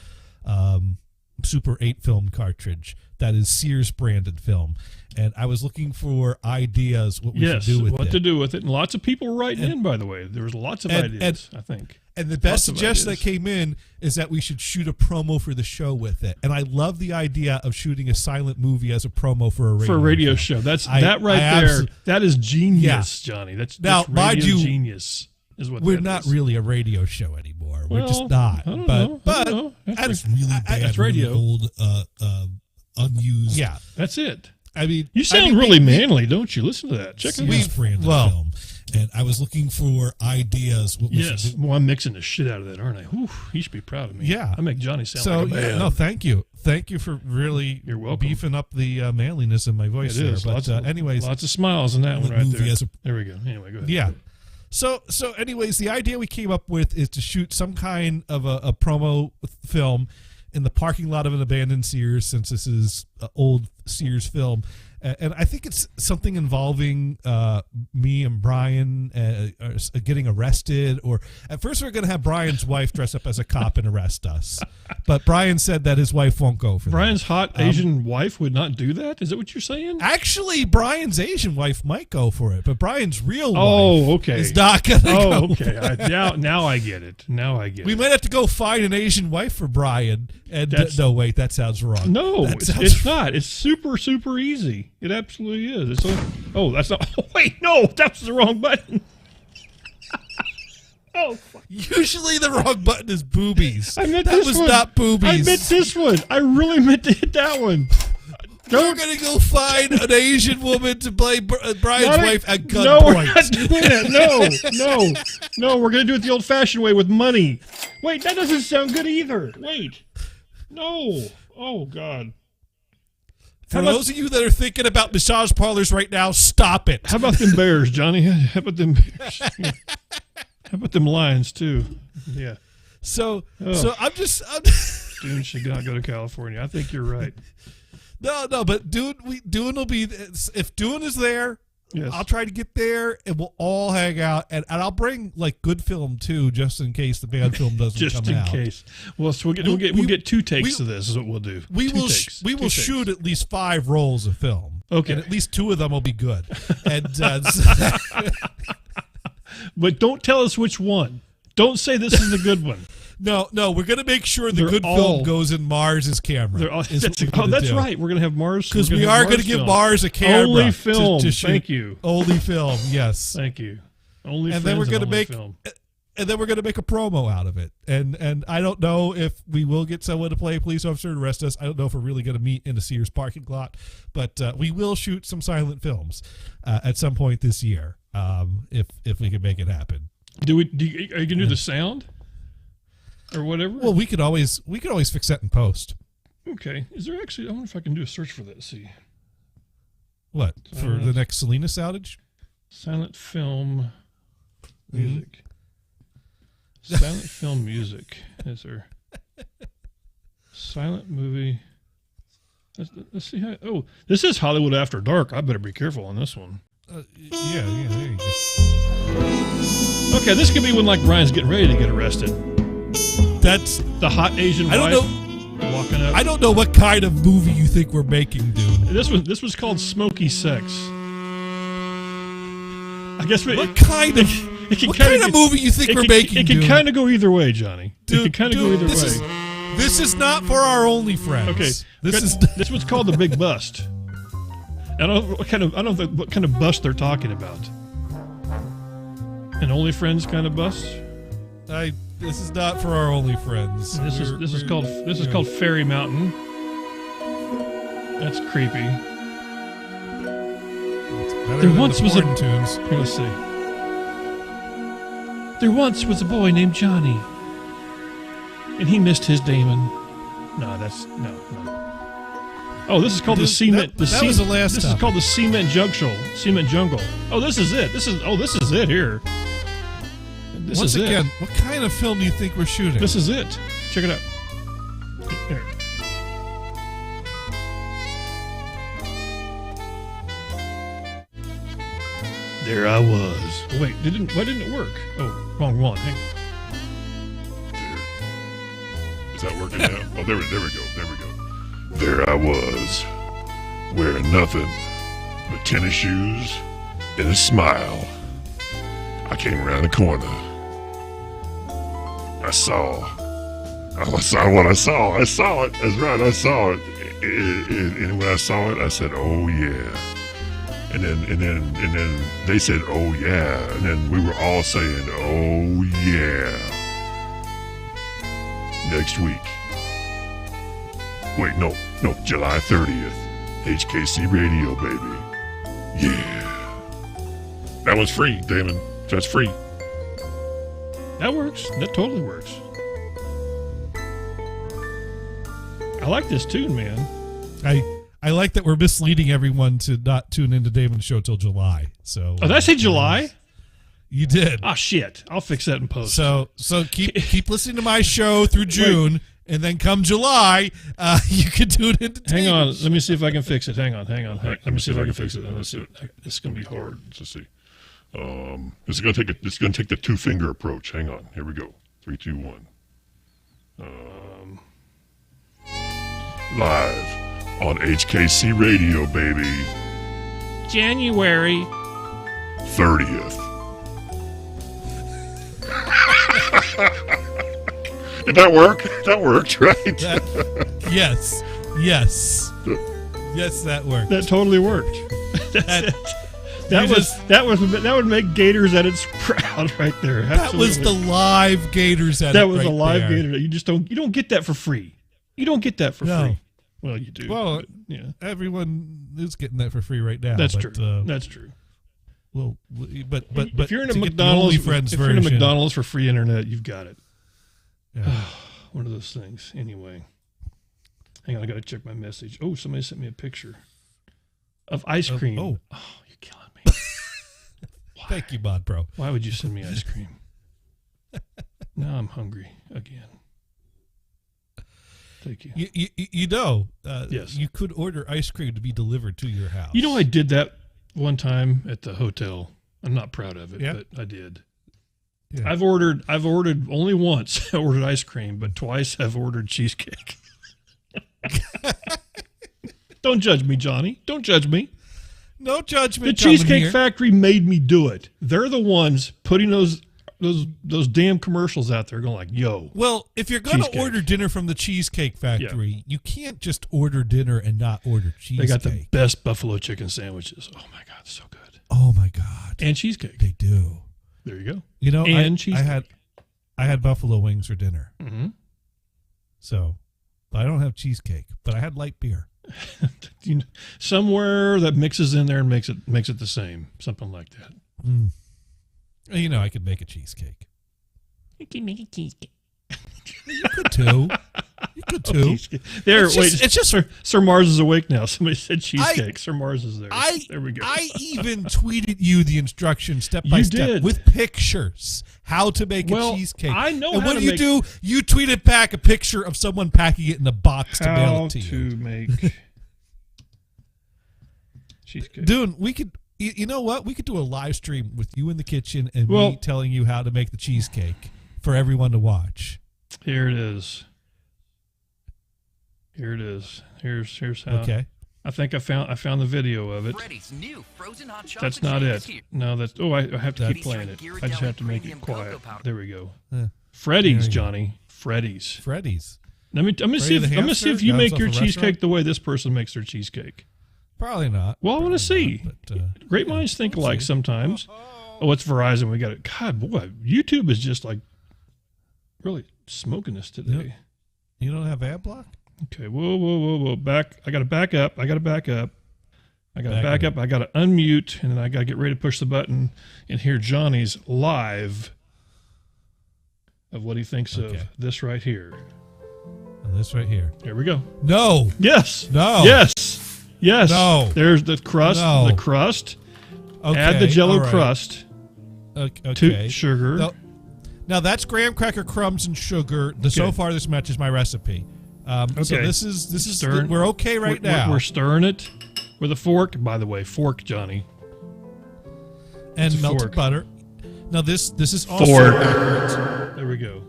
Super 8 film cartridge that is Sears branded film, and I was looking for ideas what we should do with it. What to do with it, and lots of people were writing in. By the way, there was lots of ideas. I think. And the best suggestion that came in is that we should shoot a promo for the show with it. And I love the idea of shooting a silent movie as a promo for a radio show. That's that right there. That is genius, Johnny. That's radio genius. Is what we're not really a radio show anymore. We're just not. But that's really bad. That's radio. Really old, unused. Yeah, that's it. I mean, you sound really manly, don't you? Listen to that. Check it out. Film. And I was looking for ideas. What we should do. Well, I'm mixing the shit out of that, aren't I? Whew, you should be proud of me. Yeah. I make Johnny sound like a man. No, thank you. Thank you for really You're welcome. Beefing up the manliness in my voice there. But anyways. Lots of smiles in that one right there. There we go. Anyway, go ahead. Yeah. So anyways, the idea we came up with is to shoot some kind of a promo film in the parking lot of an abandoned Sears, since this is old Sears film. And I think it's something involving me and Brian getting arrested. Or at first we we're going to have Brian's wife dress up as a cop and arrest us. But Brian said that his wife won't go for Brian's hot Asian wife would not do that? Is that what you're saying? Actually, Brian's Asian wife might go for it. But Brian's real wife is not going to go. Oh, okay. Now I get it. We might have to go find an Asian wife for Brian. And no, wait, that sounds wrong. No, it's not. It's super, super easy. It absolutely is. That's not. Oh, wait, no, that's the wrong button. Oh, fuck. Usually the wrong button is boobies. I meant that this was one. not boobies. I meant this one. I really meant to hit that one. We're going to go find an Asian woman to play Brian's wife at gunpoint. No, we're not doing that. No. We're going to do it the old-fashioned way with money. Wait, that doesn't sound good either. Wait. No. Oh, God. For those of you that are thinking about massage parlors right now, stop it. How about them bears, Johnny? How about them bears? Yeah. How about them lions, too? Yeah. So I'm just Dune should not go to California. I think you're right. No, but Dune will be, if Dune is there, yes. I'll try to get there, and we'll all hang out, and I'll bring like good film too, just in case the bad film doesn't come out. Just in case. Well, so we'll get 2 takes of this. Is what we'll do. We will shoot at least 5 rolls of film. Okay, and at least 2 of them will be good. And but don't tell us which one. Don't say this is the good one. No, we're going to make sure the good film goes in Mars's camera. That's right. We're going to have Mars. Because we are going to give Mars a camera. Only film. To shoot. Thank you. Only film, yes. Thank you. Only and friends then we're going to make film. And then we're going to make a promo out of it. And I don't know if we will get someone to play a police officer to arrest us. I don't know if we're really going to meet in a Sears parking lot. But we will shoot some silent films at some point this year if we can make it happen. Are you going to do the sound? Or whatever? Well, we could always fix that in post. Okay. Is there actually... I wonder if I can do a search for that. See. What? For the next Salinas outage? Silent film music. Silent film music. Is there silent movie? Let's see how. Oh, this is Hollywood After Dark. I better be careful on this one. Yeah. There you go. Okay, this could be when like Ryan's getting ready to get arrested. That's the hot Asian wife walking up. I don't know what kind of movie you think we're making, dude. This was called Smoky Sex. I guess what kind of movie you think we're making? It can kind of go either way, Johnny. It can kind of go either way. This is not for our only friends. Okay, this was called the Big Bust. I don't know what kind of bust they're talking about. An only friends kind of bust. This is not for our only friends. This is called Fairy Mountain. That's creepy. There once was tunes. Here, let's see. There once was a boy named Jonny, and he missed his Damon. No. Oh, this is called the cement. That was the last. This is called the Cement Jungle. Cement Jungle. Oh, this is it. This is it here. Once again, what kind of film do you think we're shooting? This is it. Check it out. Here. There I was. Oh, wait, why didn't it work? Oh, wrong one. Hang on. Is that working now? Oh, there we go. There I was, wearing nothing but tennis shoes and a smile. I came around the corner. I saw what I saw. I saw it. That's right. I saw it. And when I saw it, I said, "Oh yeah." And then they said, "Oh yeah." And then we were all saying, "Oh yeah." Next week. Wait, no. July 30th. HKC Radio, baby. Yeah. That one's free, Damon. That's free. That works. That totally works. I like this tune, man. I like that we're misleading everyone to not tune into Damon's show till July. So. Oh, did I say July? You did. Oh shit! I'll fix that in post. So keep listening to my show through June, and then come July, you can tune into. Hang on, let me see if I can fix it. Hang on. Let me see if I can fix it. Let's see. It's gonna be hard. Let's see. It's gonna take the 2-finger approach. Hang on. Here we go. 3, 2, 1. Live on HKC Radio, baby. January 30th. Did that work? That worked, right? Yes, that worked. That totally worked. That would make Gators Edits proud right there. Absolutely. That was the live Gators Edit. That was a live Gator. You don't get that for free. You don't get that for free. Well, you do. Well, but, yeah. Everyone is getting that for free right now. That's true. That's true. Well, but if you're in a McDonald's, for free internet, you've got it. Yeah. One of those things. Anyway, hang on, I got to check my message. Oh, somebody sent me a picture of ice cream. Oh, you're killing me. Thank you, Bod Pro. Why would you send me ice cream? Now I'm hungry again. Thank you. You know, yes, you could order ice cream to be delivered to your house. You know, I did that one time at the hotel. I'm not proud of it, but I did. Yeah. I've ordered only once. I ordered ice cream, but twice I've ordered cheesecake. Don't judge me, Johnny. Don't judge me. No judgment. The Cheesecake Factory made me do it. They're the ones putting those those damn commercials out there going like, "Yo." Well, if you're going to cheesecake. order dinner from the Cheesecake Factory, you can't just order dinner and not order cheesecake. They got the best buffalo chicken sandwiches. Oh my god, so good. Oh my god. And cheesecake. They do. There you go. You know, and cheesecake. I had buffalo wings for dinner. Mm-hmm. So, but I don't have cheesecake, but I had light beer. Somewhere that mixes in there and makes it the same, something like that. Mm. You know, I could make a cheesecake. You can make a cheesecake. You could too. You could too. There, it's wait. Just, it's just Sir Mars is awake now. Somebody said cheesecake. Sir Mars is there. There we go. I even tweeted you the instructions step by step with pictures how to make a cheesecake. I know. And how what to do you make, do? You tweeted back a picture of someone packing it in a box to mail it to you. How to make cheesecake. Dune, we could. You know what? We could do a live stream with you in the kitchen and me telling you how to make the cheesecake for everyone to watch. Here it is. Here it is. Here's how. Okay. I think I found the video of it. Freddy's new frozen hot chocolate That's not shake it. is here. No, that's. Oh, I have to keep playing it. I just have to make it quiet. There we go. Freddy's, Johnny. Freddy's. Let me see if you make your cheesecake the way this person makes their cheesecake. Probably not. Well, I want to see. But, great minds think alike sometimes. Oh, it's Verizon. We got it. God, boy, YouTube is just like really smoking this today. You don't have ad block? Okay. Whoa. Back. I got to back up. I got to back up. I got to unmute, and then I got to get ready to push the button and hear Johnny's live of what he thinks of this right here. This right here. Here we go. No. Yes. No. Yes. Yes. No. There's the crust. No. The crust. Okay. Add the Jello crust. Okay. To sugar. Now that's graham cracker crumbs and sugar. So far this matches my recipe. So this is we're okay now. We're stirring it with a fork. By the way, fork, Johnny. And melted butter. Now this is also accurate. There we go.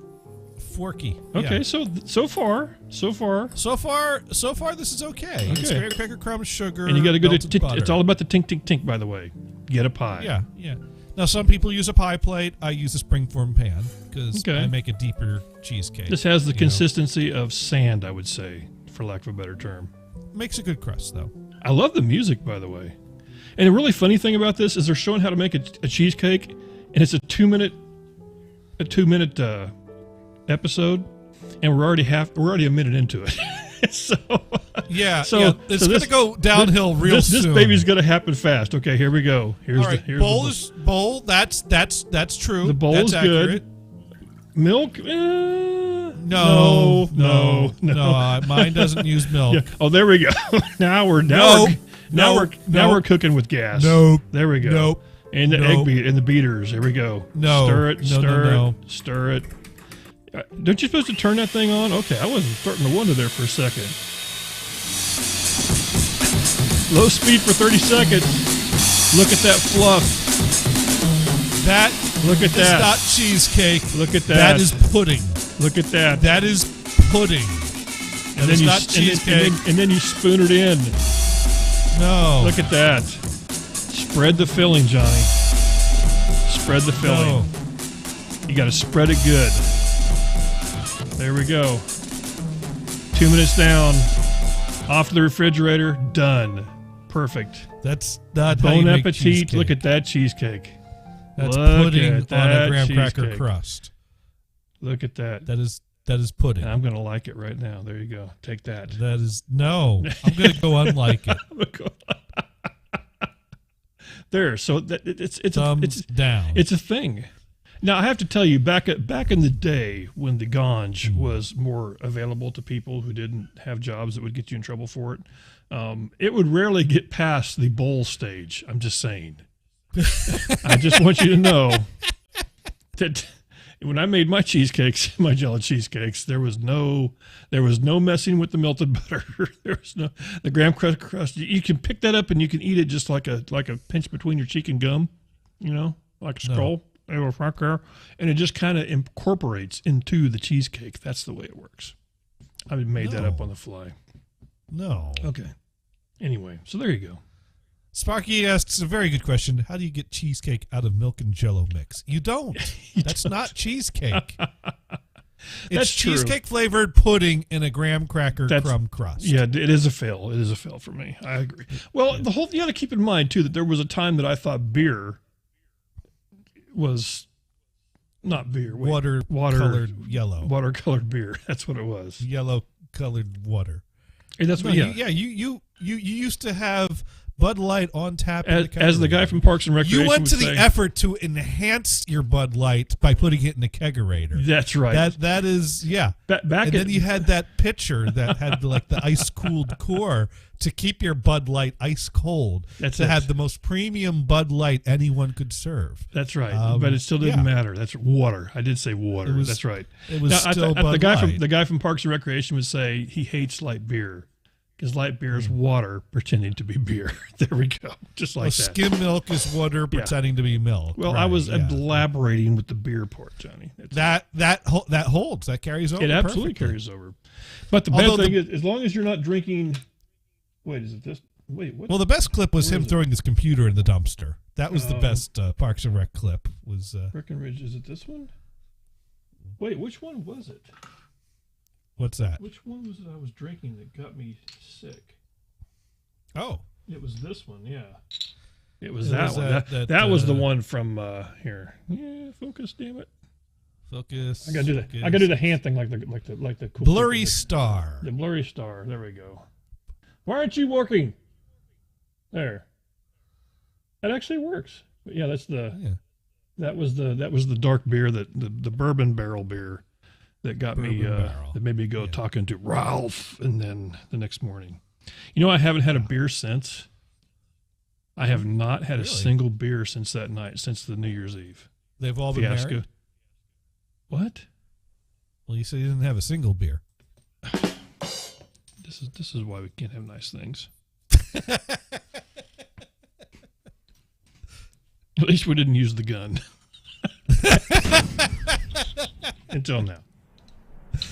Forky. Okay, so far this is okay. It's graham cracker crumbs, sugar, and you got to go to butter. It's all about the tink tink tink. By the way, get a pie. Yeah. Now some people use a pie plate. I use a springform pan because I make a deeper cheesecake. This has the consistency of sand, I would say, for lack of a better term. Makes a good crust though. I love the music, by the way. And a really funny thing about this is they're showing how to make a cheesecake, and it's a 2 minute episode, and we're already a minute into it. It's gonna go downhill real soon. This baby's gonna happen fast. Okay, here we go. Here's bowl. That's true. The bowl that's is accurate. Good. Milk? No. Mine doesn't use milk. Yeah. Oh, there we go. Now we're cooking with gas. Nope. There we go. Nope. And the egg beat and the beaters. Here we go. No. Stir it. Don't you supposed to turn that thing on? Okay, I wasn't starting to wonder there for a second. Low speed for 30 seconds. Look at that fluff. Look at that. It's not cheesecake. Look at that. That is pudding. Look at that. That is pudding. And then not cheesecake. And then you spoon it in. No. Look at that. Spread the filling, Johnny. Spread the filling. You got to spread it good. There we go. 2 minutes down. Off to the refrigerator. Done. Perfect. That's not Bon how you make appetit. cheesecake. Look at that cheesecake. That's pudding on a graham cracker crust. Look at that. That is pudding. And I'm going to like it right now. There you go. Take that. That is no. I'm going to go unlike it. There. So it's down. It's a thing. Now I have to tell you, back in the day when the ganj was more available to people who didn't have jobs that would get you in trouble for it, it would rarely get past the bowl stage. I'm just saying. I just want you to know that when I made my cheesecakes, my jello cheesecakes, there was no messing with the melted butter. There was no the graham cracker crust. You can pick that up and you can eat it just like a pinch between your cheek and gum, like a scroll. And it just kind of incorporates into the cheesecake. That's the way it works. I made that up on the fly. No. Okay. Anyway, so there you go. Sparky asks a very good question. How do you get cheesecake out of milk and Jell-O mix? You don't. That's not cheesecake. It's cheesecake flavored pudding in a graham cracker crumb crust. Yeah, it is a fail. It is a fail for me. I agree. Well, you got to keep in mind too that there was a time that I thought beer was not beer. Water colored yellow. Water colored beer. That's what it was. Yellow colored water. And that's what. You used to have Bud Light on tap as the guy from Parks and Recreation. You went to the say, effort to enhance your Bud Light by putting it in a kegerator. That's right. That is Back then you had that pitcher that had like the ice cooled core to keep your Bud Light ice cold. Have the most premium Bud Light anyone could serve. That's right. But it still didn't matter. That's water. I did say water. That's right. It was still Bud Light. The guy from Parks and Recreation would say he hates light beer. Because light beer is water pretending to be beer. There we go. Just like that. Skim milk is water pretending to be milk. Well, right, I was elaborating with the beer part, Johnny. That holds. That carries over. It absolutely carries over. But the bad thing is, as long as you're not drinking. Wait, is it this? Wait, what? Well, the best clip was him throwing his computer in the dumpster. That was the best Parks and Rec clip. Was Breckenridge? Is it this one? Wait, which one was it? What's that? Which one was it I was drinking that got me sick? Oh. It was this one, yeah. It was that one. That was the one from here. Yeah, focus, damn it. Focus. I gotta do that. I gotta do the hand thing like the cool blurry star. The blurry star. There we go. Why aren't you working? There. That actually works. But yeah, that's that was the dark beer that the bourbon barrel beer. That got me, that made me go talking to Ralph, and then the next morning. You know, I haven't had a beer since. I have not had a single beer since that night, since the New Year's Eve. They've all been married? What? Well, you said you didn't have a single beer. This is why we can't have nice things. At least we didn't use the gun. Until now.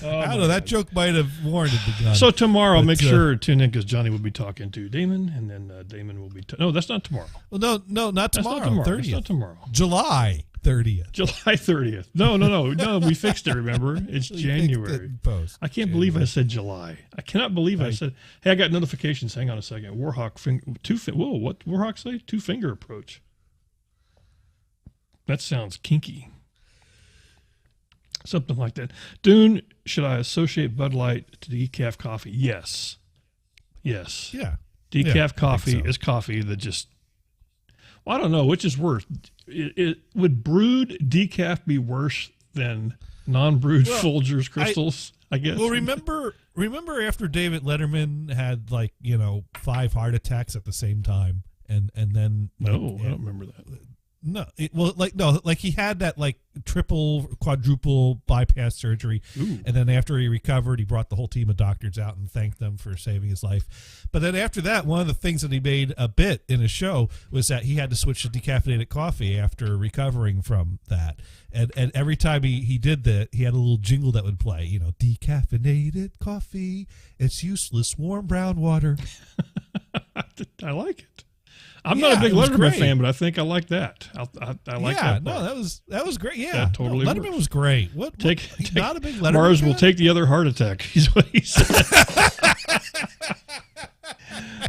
I don't know. That joke might have warranted the gun. So tomorrow, make sure to tune in because Johnny will be talking to Damon, and then Damon will be. No, that's not tomorrow. Well, no, not tomorrow. That's not tomorrow. 30th. That's not tomorrow. July 30th. July 30th. No. We fixed it. Remember, it's January. I can't believe I said July. I cannot believe I said. Hey, I got notifications. Hang on a second. Warhawk whoa, what Warhawk say? 2-finger approach. That sounds kinky. Something like that. Dune, should I associate Bud Light to decaf coffee? Yes. Yeah. Decaf coffee is coffee that just, well, I don't know, which is worse. Would brewed decaf be worse than non-brewed Folgers crystals, I guess? Well, remember after David Letterman had 5 heart attacks at the same time and then. No, I don't remember that. No, he had that triple, quadruple bypass surgery. Ooh. And then after he recovered, he brought the whole team of doctors out and thanked them for saving his life. But then after that, one of the things that he made a bit in his show was that he had to switch to decaffeinated coffee after recovering from that. And every time he did that, he had a little jingle that would play, decaffeinated coffee, it's useless warm brown water. I like it. I'm not a big Letterman fan, but I think I like that. I like that. No, that was great. Yeah, that totally Letterman was great. What not a big Letterman Mars fan? Will take the other heart attack. He's what he said.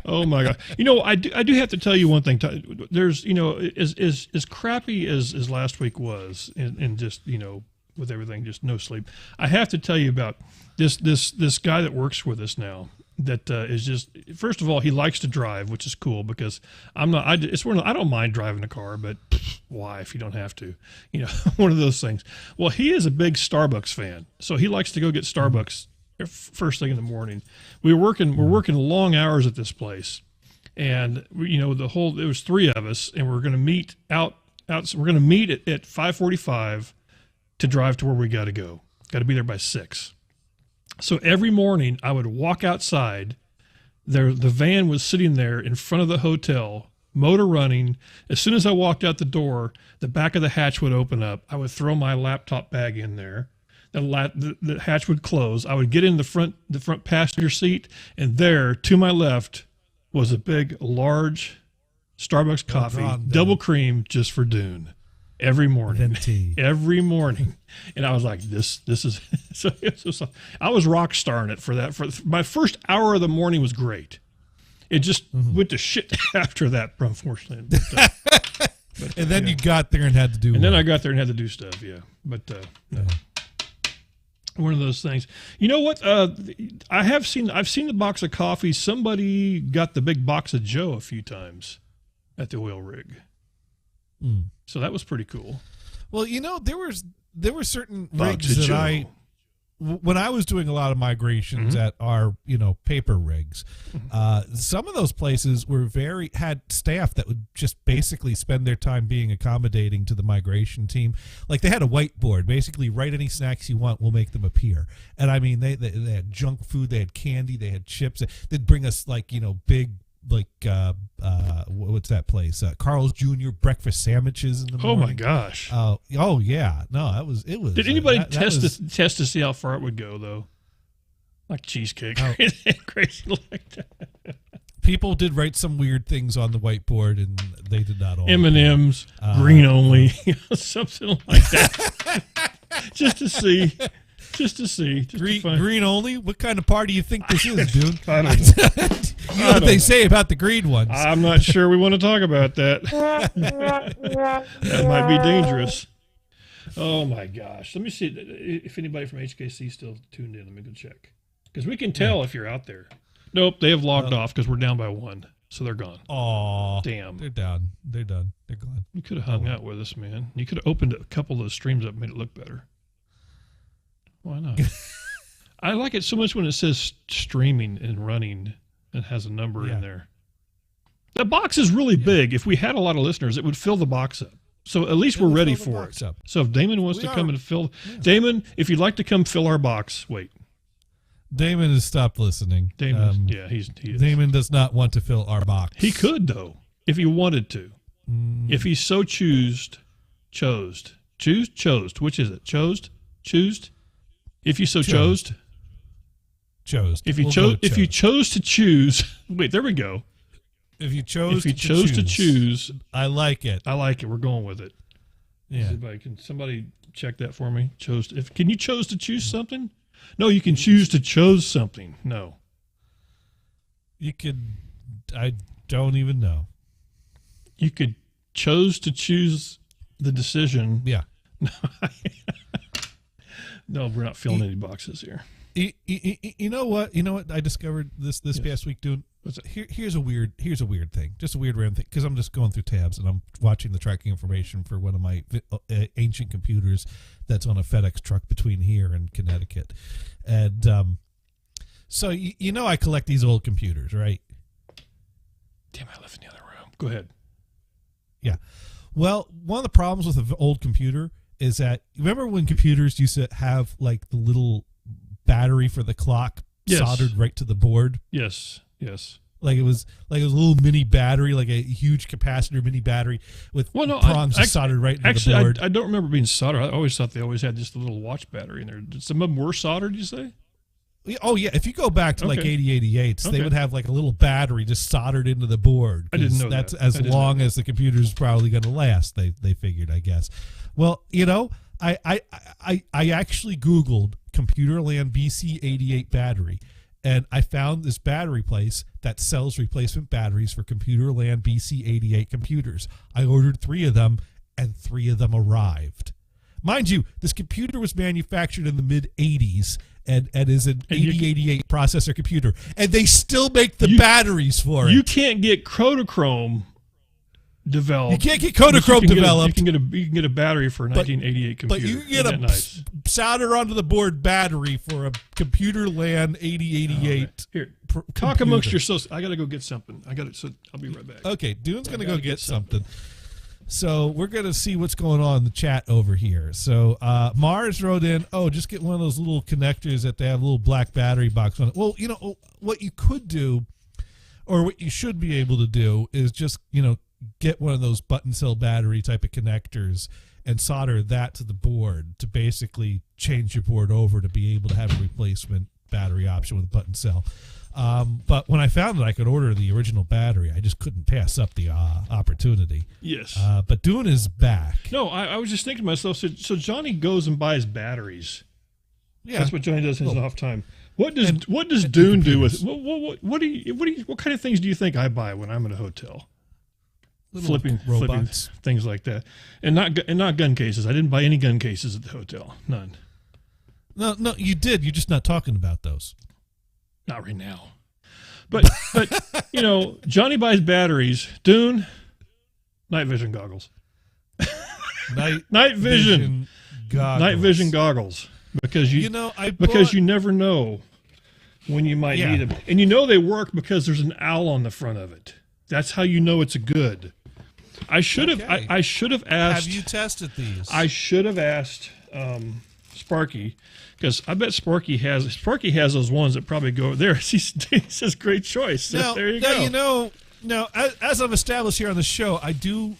Oh my God! I do have to tell you one thing. There's as crappy as last week was, and just with everything, just no sleep. I have to tell you about this guy that works with us now. That is just, first of all, he likes to drive, which is cool because I don't mind driving a car, but why if you don't have to? One of those things. Well, he is a big Starbucks fan, so he likes to go get Starbucks first thing in the morning. We're working long hours at this place, and there was 3 of us, and we're going to meet out. We're going to meet at 5:45 to drive to where we got to go. Got to be there by 6. So every morning I would walk outside. The van was sitting there in front of the hotel, motor running. As soon as I walked out the door, the back of the hatch would open up. I would throw my laptop bag in there. The hatch would close. I would get in the front passenger seat, and there to my left was a big, large Starbucks coffee, double cream, just for Dune. Every morning, every morning, and I was like, "This is." So I was rock starring it for that. For my first hour of the morning was great. It just went to shit after that, unfortunately. And then you got there and had to do. And then I got there and had to do stuff. Yeah, but no. One of those things. You know what? I've seen the box of coffee. Somebody got the big box of Joe a few times at the oil rig. So that was pretty cool. Well, you know, there were certain rigs that when I was doing a lot of migrations at our, paper rigs, some of those places had staff that would just basically spend their time being accommodating to the migration team. Like they had a whiteboard, basically write any snacks you want, we'll make them appear. And I mean, they had junk food, they had candy, they had chips. They'd bring us big, what's that place? Carl's Jr. breakfast sandwiches in the morning. Oh my gosh! Oh yeah, no, it was. Did anybody test to see how far it would go though? Like cheesecake, crazy like that. People did write some weird things on the whiteboard, and they did not all. M&Ms, green only, something like that, just to see. Green only? What kind of party do you think this is, dude? I don't know. You know what they say about the green ones. I'm not sure we want to talk about that. That might be dangerous. Oh, my gosh. Let me see if anybody from HKC is still tuned in. Let me go check. Because we can tell if you're out there. Nope, they have logged off because we're down by one. So they're gone. Oh, damn. They're down. They're done. They're gone. You could have hung out with us, man. You could have opened a couple of those streams up and made it look better. Why not? I like it so much when it says streaming and running and has a number in there. The box is really big. If we had a lot of listeners, it would fill the box up. So at least we're ready for it. So if Damon wants to come and fill... Damon, if you'd like to come fill our box, wait. Damon has stopped listening. Damon, he is. Damon does not want to fill our box. He could, though, if he wanted to. If he so chose. Which is it? Choosed? If you so chose. If you chose to choose. Wait, there we go. If you chose to choose. I like it. We're going with it. Yeah. Can somebody check that for me? Can you chose to choose something? No, you can choose to chose something. No. You could. I don't even know. You could chose to choose the decision. Yeah. No, we're not filling any boxes here. You know what? I discovered this past week doing. Here's a weird thing. Just a weird random thing. Because I'm just going through tabs and I'm watching the tracking information for one of my ancient computers that's on a FedEx truck between here and Connecticut. And so I collect these old computers, right? Damn, I live in the other room. Go ahead. Yeah. Well, one of the problems with an old computer is that, remember when computers used to have like the little battery for the clock soldered right to the board? Yes. Like it was a little mini battery, like a huge capacitor mini battery with prongs soldered right into the board. I don't remember being soldered. I always thought they always had just a little watch battery in there. Some of them were soldered, you say? Oh, yeah. If you go back to like 8088s, they would have like a little battery just soldered into the board. I didn't know that's that. As long as the computer's probably going to last, they figured, I guess. Well, I actually Googled Computerland BC88 battery, and I found this battery place that sells replacement batteries for Computerland BC88 computers. I ordered 3 of them, and 3 of them arrived. Mind you, this computer was manufactured in the mid-'80s and is an 8088 processor computer, and they still make the batteries for it. You can't get Kodachrome developed. You can't get Kodachrome developed. You can get a battery for a 1988 computer. But you can get a solder onto the board battery for a Computerland 8088. Here, talk amongst yourselves. I got to go get something. I'll be right back. Okay, Dune's going to go get something. So we're going to see what's going on in the chat over here. So Mars wrote in, just get one of those little connectors that they have a little black battery box on it. Well, what you could do, or what you should be able to do, is just, get one of those button cell battery type of connectors and solder that to the board to basically change your board over to be able to have a replacement battery option with a button cell. But when I found that I could order the original battery, I just couldn't pass up the opportunity. Yes. But Dune is back. No, I was just thinking to myself, so Johnny goes and buys batteries. Yeah. That's what Johnny does in his off time. What does Dune do with what kind of things do you think I buy when I'm at a hotel? Flipping things like that, and not gun cases. I didn't buy any gun cases at the hotel. None. No, you did. You're just not talking about those. Not right now. But Johnny buys batteries. Dune, night vision goggles. Night vision goggles. Night vision goggles. Because you never know when you might need them, and they work because there's an owl on the front of it. That's how you know it's good. I should have asked. Have you tested these? I should have asked Sparky, because I bet Sparky has those ones that probably go there. He says great choice. So there you go. Now, as I've established here on the show, I do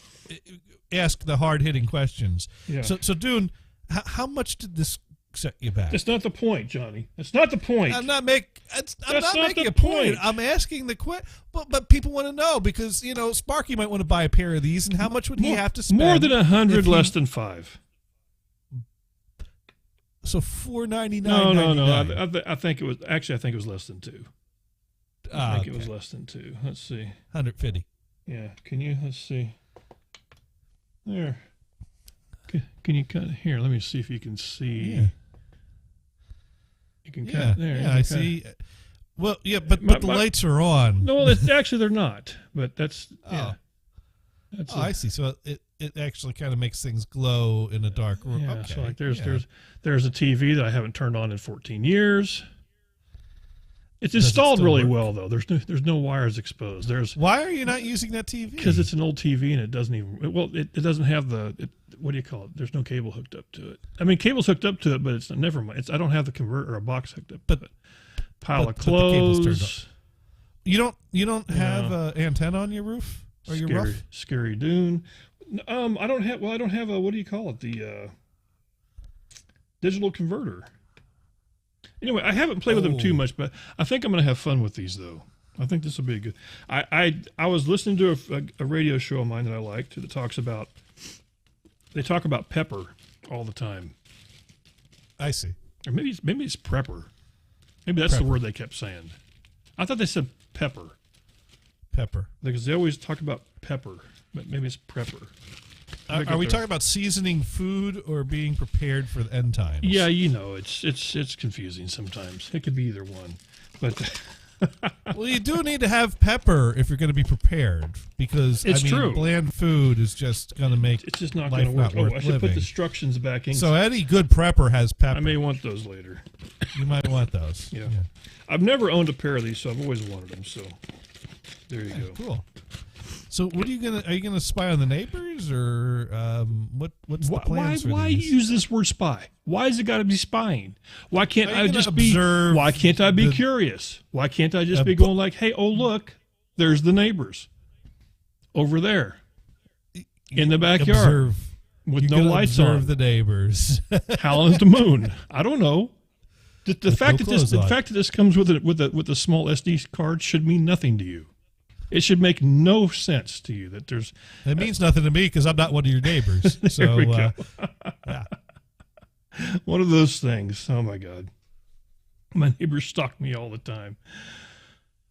ask the hard hitting questions. Yeah. So Dune, how much did this set you back? That's not the point, Johnny. That's not the point. I'm not making a point. I'm asking the question. But people want to know because Sparky might want to buy a pair of these, and how much would he have to spend? More than 100, less than 5. So $4.99. No. I think it was less than 2. I think it was less than 2. Let's see. 150. Yeah. Can you? Let's see. There. Can you kind of here? Let me see if you can see. Yeah. You can kind of there. Yeah, I see. Well, yeah, but the lights are on. No, actually they're not. But that's I see. So it actually kind of makes things glow in a dark room. Yeah. Okay. So like there's a TV that I haven't turned on in 14 years. It's installed really well though. There's no wires exposed. Why are you not using that TV? Because it's an old TV and it doesn't even. Well, it doesn't have what do you call it? There's no cable hooked up to it. I mean, cable's hooked up to it, but it's never mind. I don't have the converter or a box hooked up. But pile of clothes. You don't have an antenna on your roof or your roof? Scary Dune. I don't have. Well, I don't have a. What do you call it? The digital converter. Anyway, I haven't played with them too much, but I think I'm going to have fun with these, though. I think this will be good. I was listening to a radio show of mine that I liked that talks about. They talk about pepper all the time. I see. Or maybe it's prepper. Maybe that's the word they kept saying. I thought they said pepper. Pepper. Because they always talk about pepper, but maybe it's prepper. Are we talking about seasoning food or being prepared for the end times? Yeah, it's confusing sometimes. It could be either one, but well, you do need to have pepper if you're going to be prepared because true. Bland food is just going to make it's just not going to work. I should put the instructions back in. So any good prepper has pepper. I may want those later. You might want those. Yeah. I've never owned a pair of these, so I've always wanted them. So there you go. Cool. So what are you gonna spy on the neighbors or what's the plans for why these? use this word spy? Why has it got to be spying? Why can't I just be? Why can't I be curious? Why can't I just be going like, hey, oh look, there's the neighbors over there in the backyard with no lights on. Observe the neighbors. Howling at the moon. I don't know. The fact that this comes with a small SD card should mean nothing to you. It should make no sense to you that there's. It means nothing to me because I'm not one of your neighbors. So, we go. Yeah. One of those things. Oh my God. My neighbors stalk me all the time.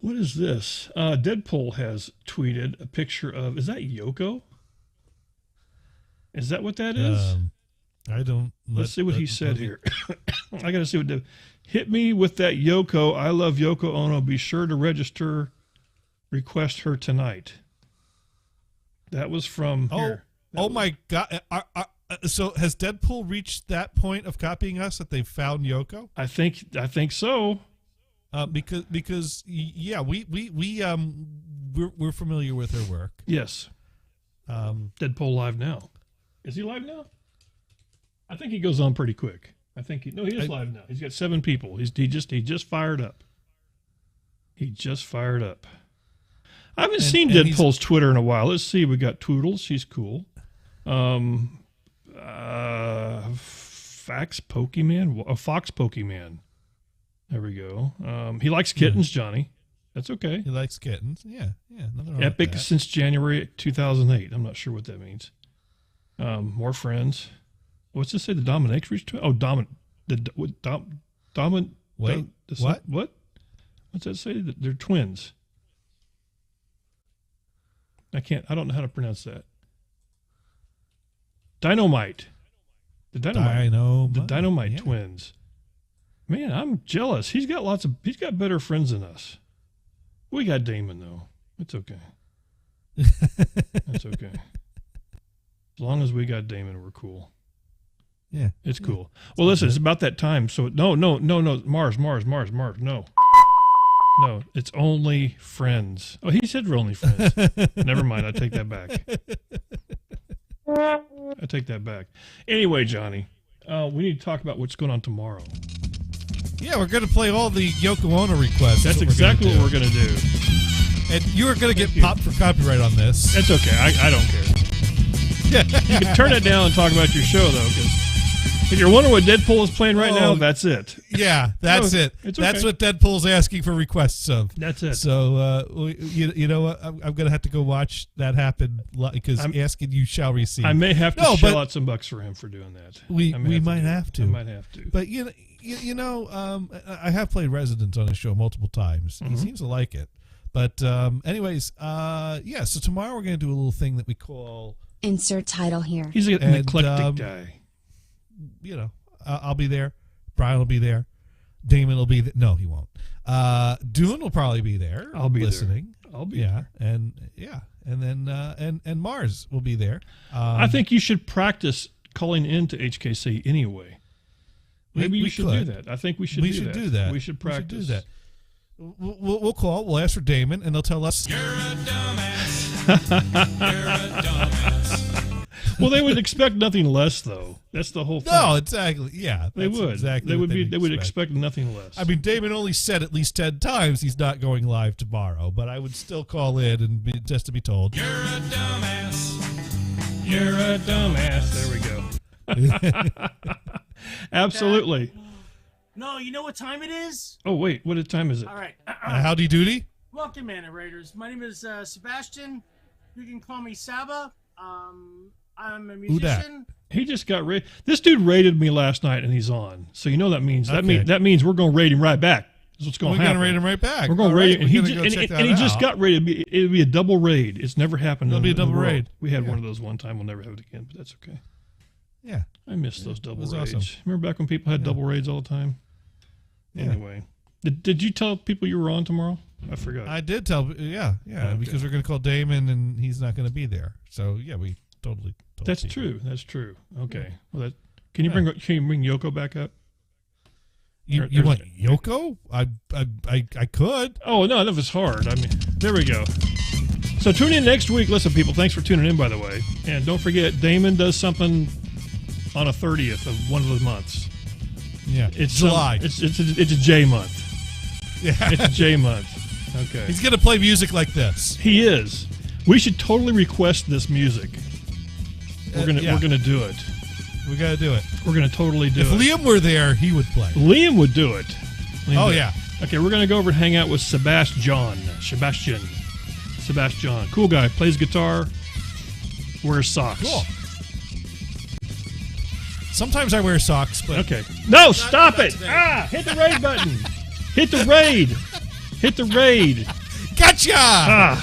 What is this? Deadpool has tweeted a picture of. Is that Yoko? Is that what that is? I don't. Let's see what he said here. I got to see what. Hit me with that Yoko. I love Yoko Ono. Be sure to register. Request her tonight. That was from here. My God! So has Deadpool reached that point of copying us that they've found Yoko? I think so. Because we're familiar with her work. Yes. Deadpool live now. Is he live now? I think he goes on pretty quick. I think he is live now. He's got 7 people. He just fired up. He just fired up. I haven't seen Deadpool's Twitter in a while. Let's see. We got Toodles. She's cool. Fox Pokemon. There we go. He likes kittens, Johnny. That's okay. He likes kittens. Yeah. Nothing wrong with Epic that. since January 2008. I'm not sure what that means. More friends. What's this say? The dominatrix twin? Oh, Wait, what? What? What's that say? They're twins. I don't know how to pronounce that. Dynamite. The Dynamite twins. Man, I'm jealous. He's got better friends than us. We got Damon though. It's okay. That's okay. As long as we got Damon, we're cool. Yeah. It's cool. Well, listen, it's about that time. So no. Mars, no. No, it's only friends. Oh, he said we're only friends. Never mind. I take that back. Anyway, Johnny, we need to talk about what's going on tomorrow. Yeah, we're going to play all the Yoko Ono requests. That's exactly what we're going to do. And you are going to get popped for copyright on this. That's okay. I don't care. You can turn it down and talk about your show, though, because if you're wondering what Deadpool is playing right now, that's it. Yeah, that's it. It's that's okay. what Deadpool's asking for requests of. That's it. So, you know what? I'm going to have to go watch that happen because asking you shall receive. I may have to shell out some bucks for him for doing that. We might have to. I might have to. But, I have played Resident on his show multiple times. Mm-hmm. He seems to like it. But anyways, so tomorrow we're going to do a little thing that we call... Insert title here. He's an eclectic guy. I'll be there. Brian will be there. Damon will be there. No, he won't. Dune will probably be there. I'll be listening. There. I'll be there. And then and Mars will be there. I think you should practice calling into HKC anyway. Maybe you should do that. I think we should do that. We should practice. We should do that. We'll call. We'll ask for Damon, and they'll tell us. You're a dumbass. You're a dumbass. Well, they would expect nothing less, though. That's the whole thing. No, exactly. Yeah, they would. Exactly. They would expect nothing less. I mean, Damon only said at least 10 times he's not going live tomorrow, but I would still call in and just to be told. You're a dumbass. You're a dumbass. There we go. Absolutely. No, you know what time it is? Oh, wait. What time is it? All right. Howdy doody. Welcome, Mana Raiders. My name is Sebastian. You can call me Saba. I'm a musician. He just got raided. This dude raided me last night, and he's on. So you know that means that means we're going to raid him right back. That's what's going to happen. We're going to raid him right back. We're going to raid him, and he just got raided. It'll be a double raid. It's never happened. It'll be a double raid. We had one of those one time. We'll never have it again, but that's okay. Yeah, I miss those double raids. Awesome. Remember back when people had double raids all the time? Yeah. Anyway, did you tell people you were on tomorrow? I forgot. I did tell. Yeah, okay. Because we're going to call Damon, and he's not going to be there. So yeah, we totally. That's true. That's true. Okay. Well, can you bring Yoko back up? You want Yoko? I could. Oh no, that was hard. I mean, there we go. So tune in next week. Listen, people, thanks for tuning in, by the way. And don't forget, Damon does something on a 30th of one of the months. Yeah, it's July. It's a J month. Yeah, it's a J month. Okay. He's gonna play music like this. He is. We should totally request this music. We're gonna do it. We gotta do it. We're gonna totally do it. If Liam were there, he would play. Liam would do it. Yeah. Okay, we're gonna go over and hang out with Sebastian. Cool guy. Plays guitar. Wears socks. Cool. Sometimes I wear socks, but okay. No, stop it! Hit the raid button. Hit the raid. Hit the raid. Gotcha!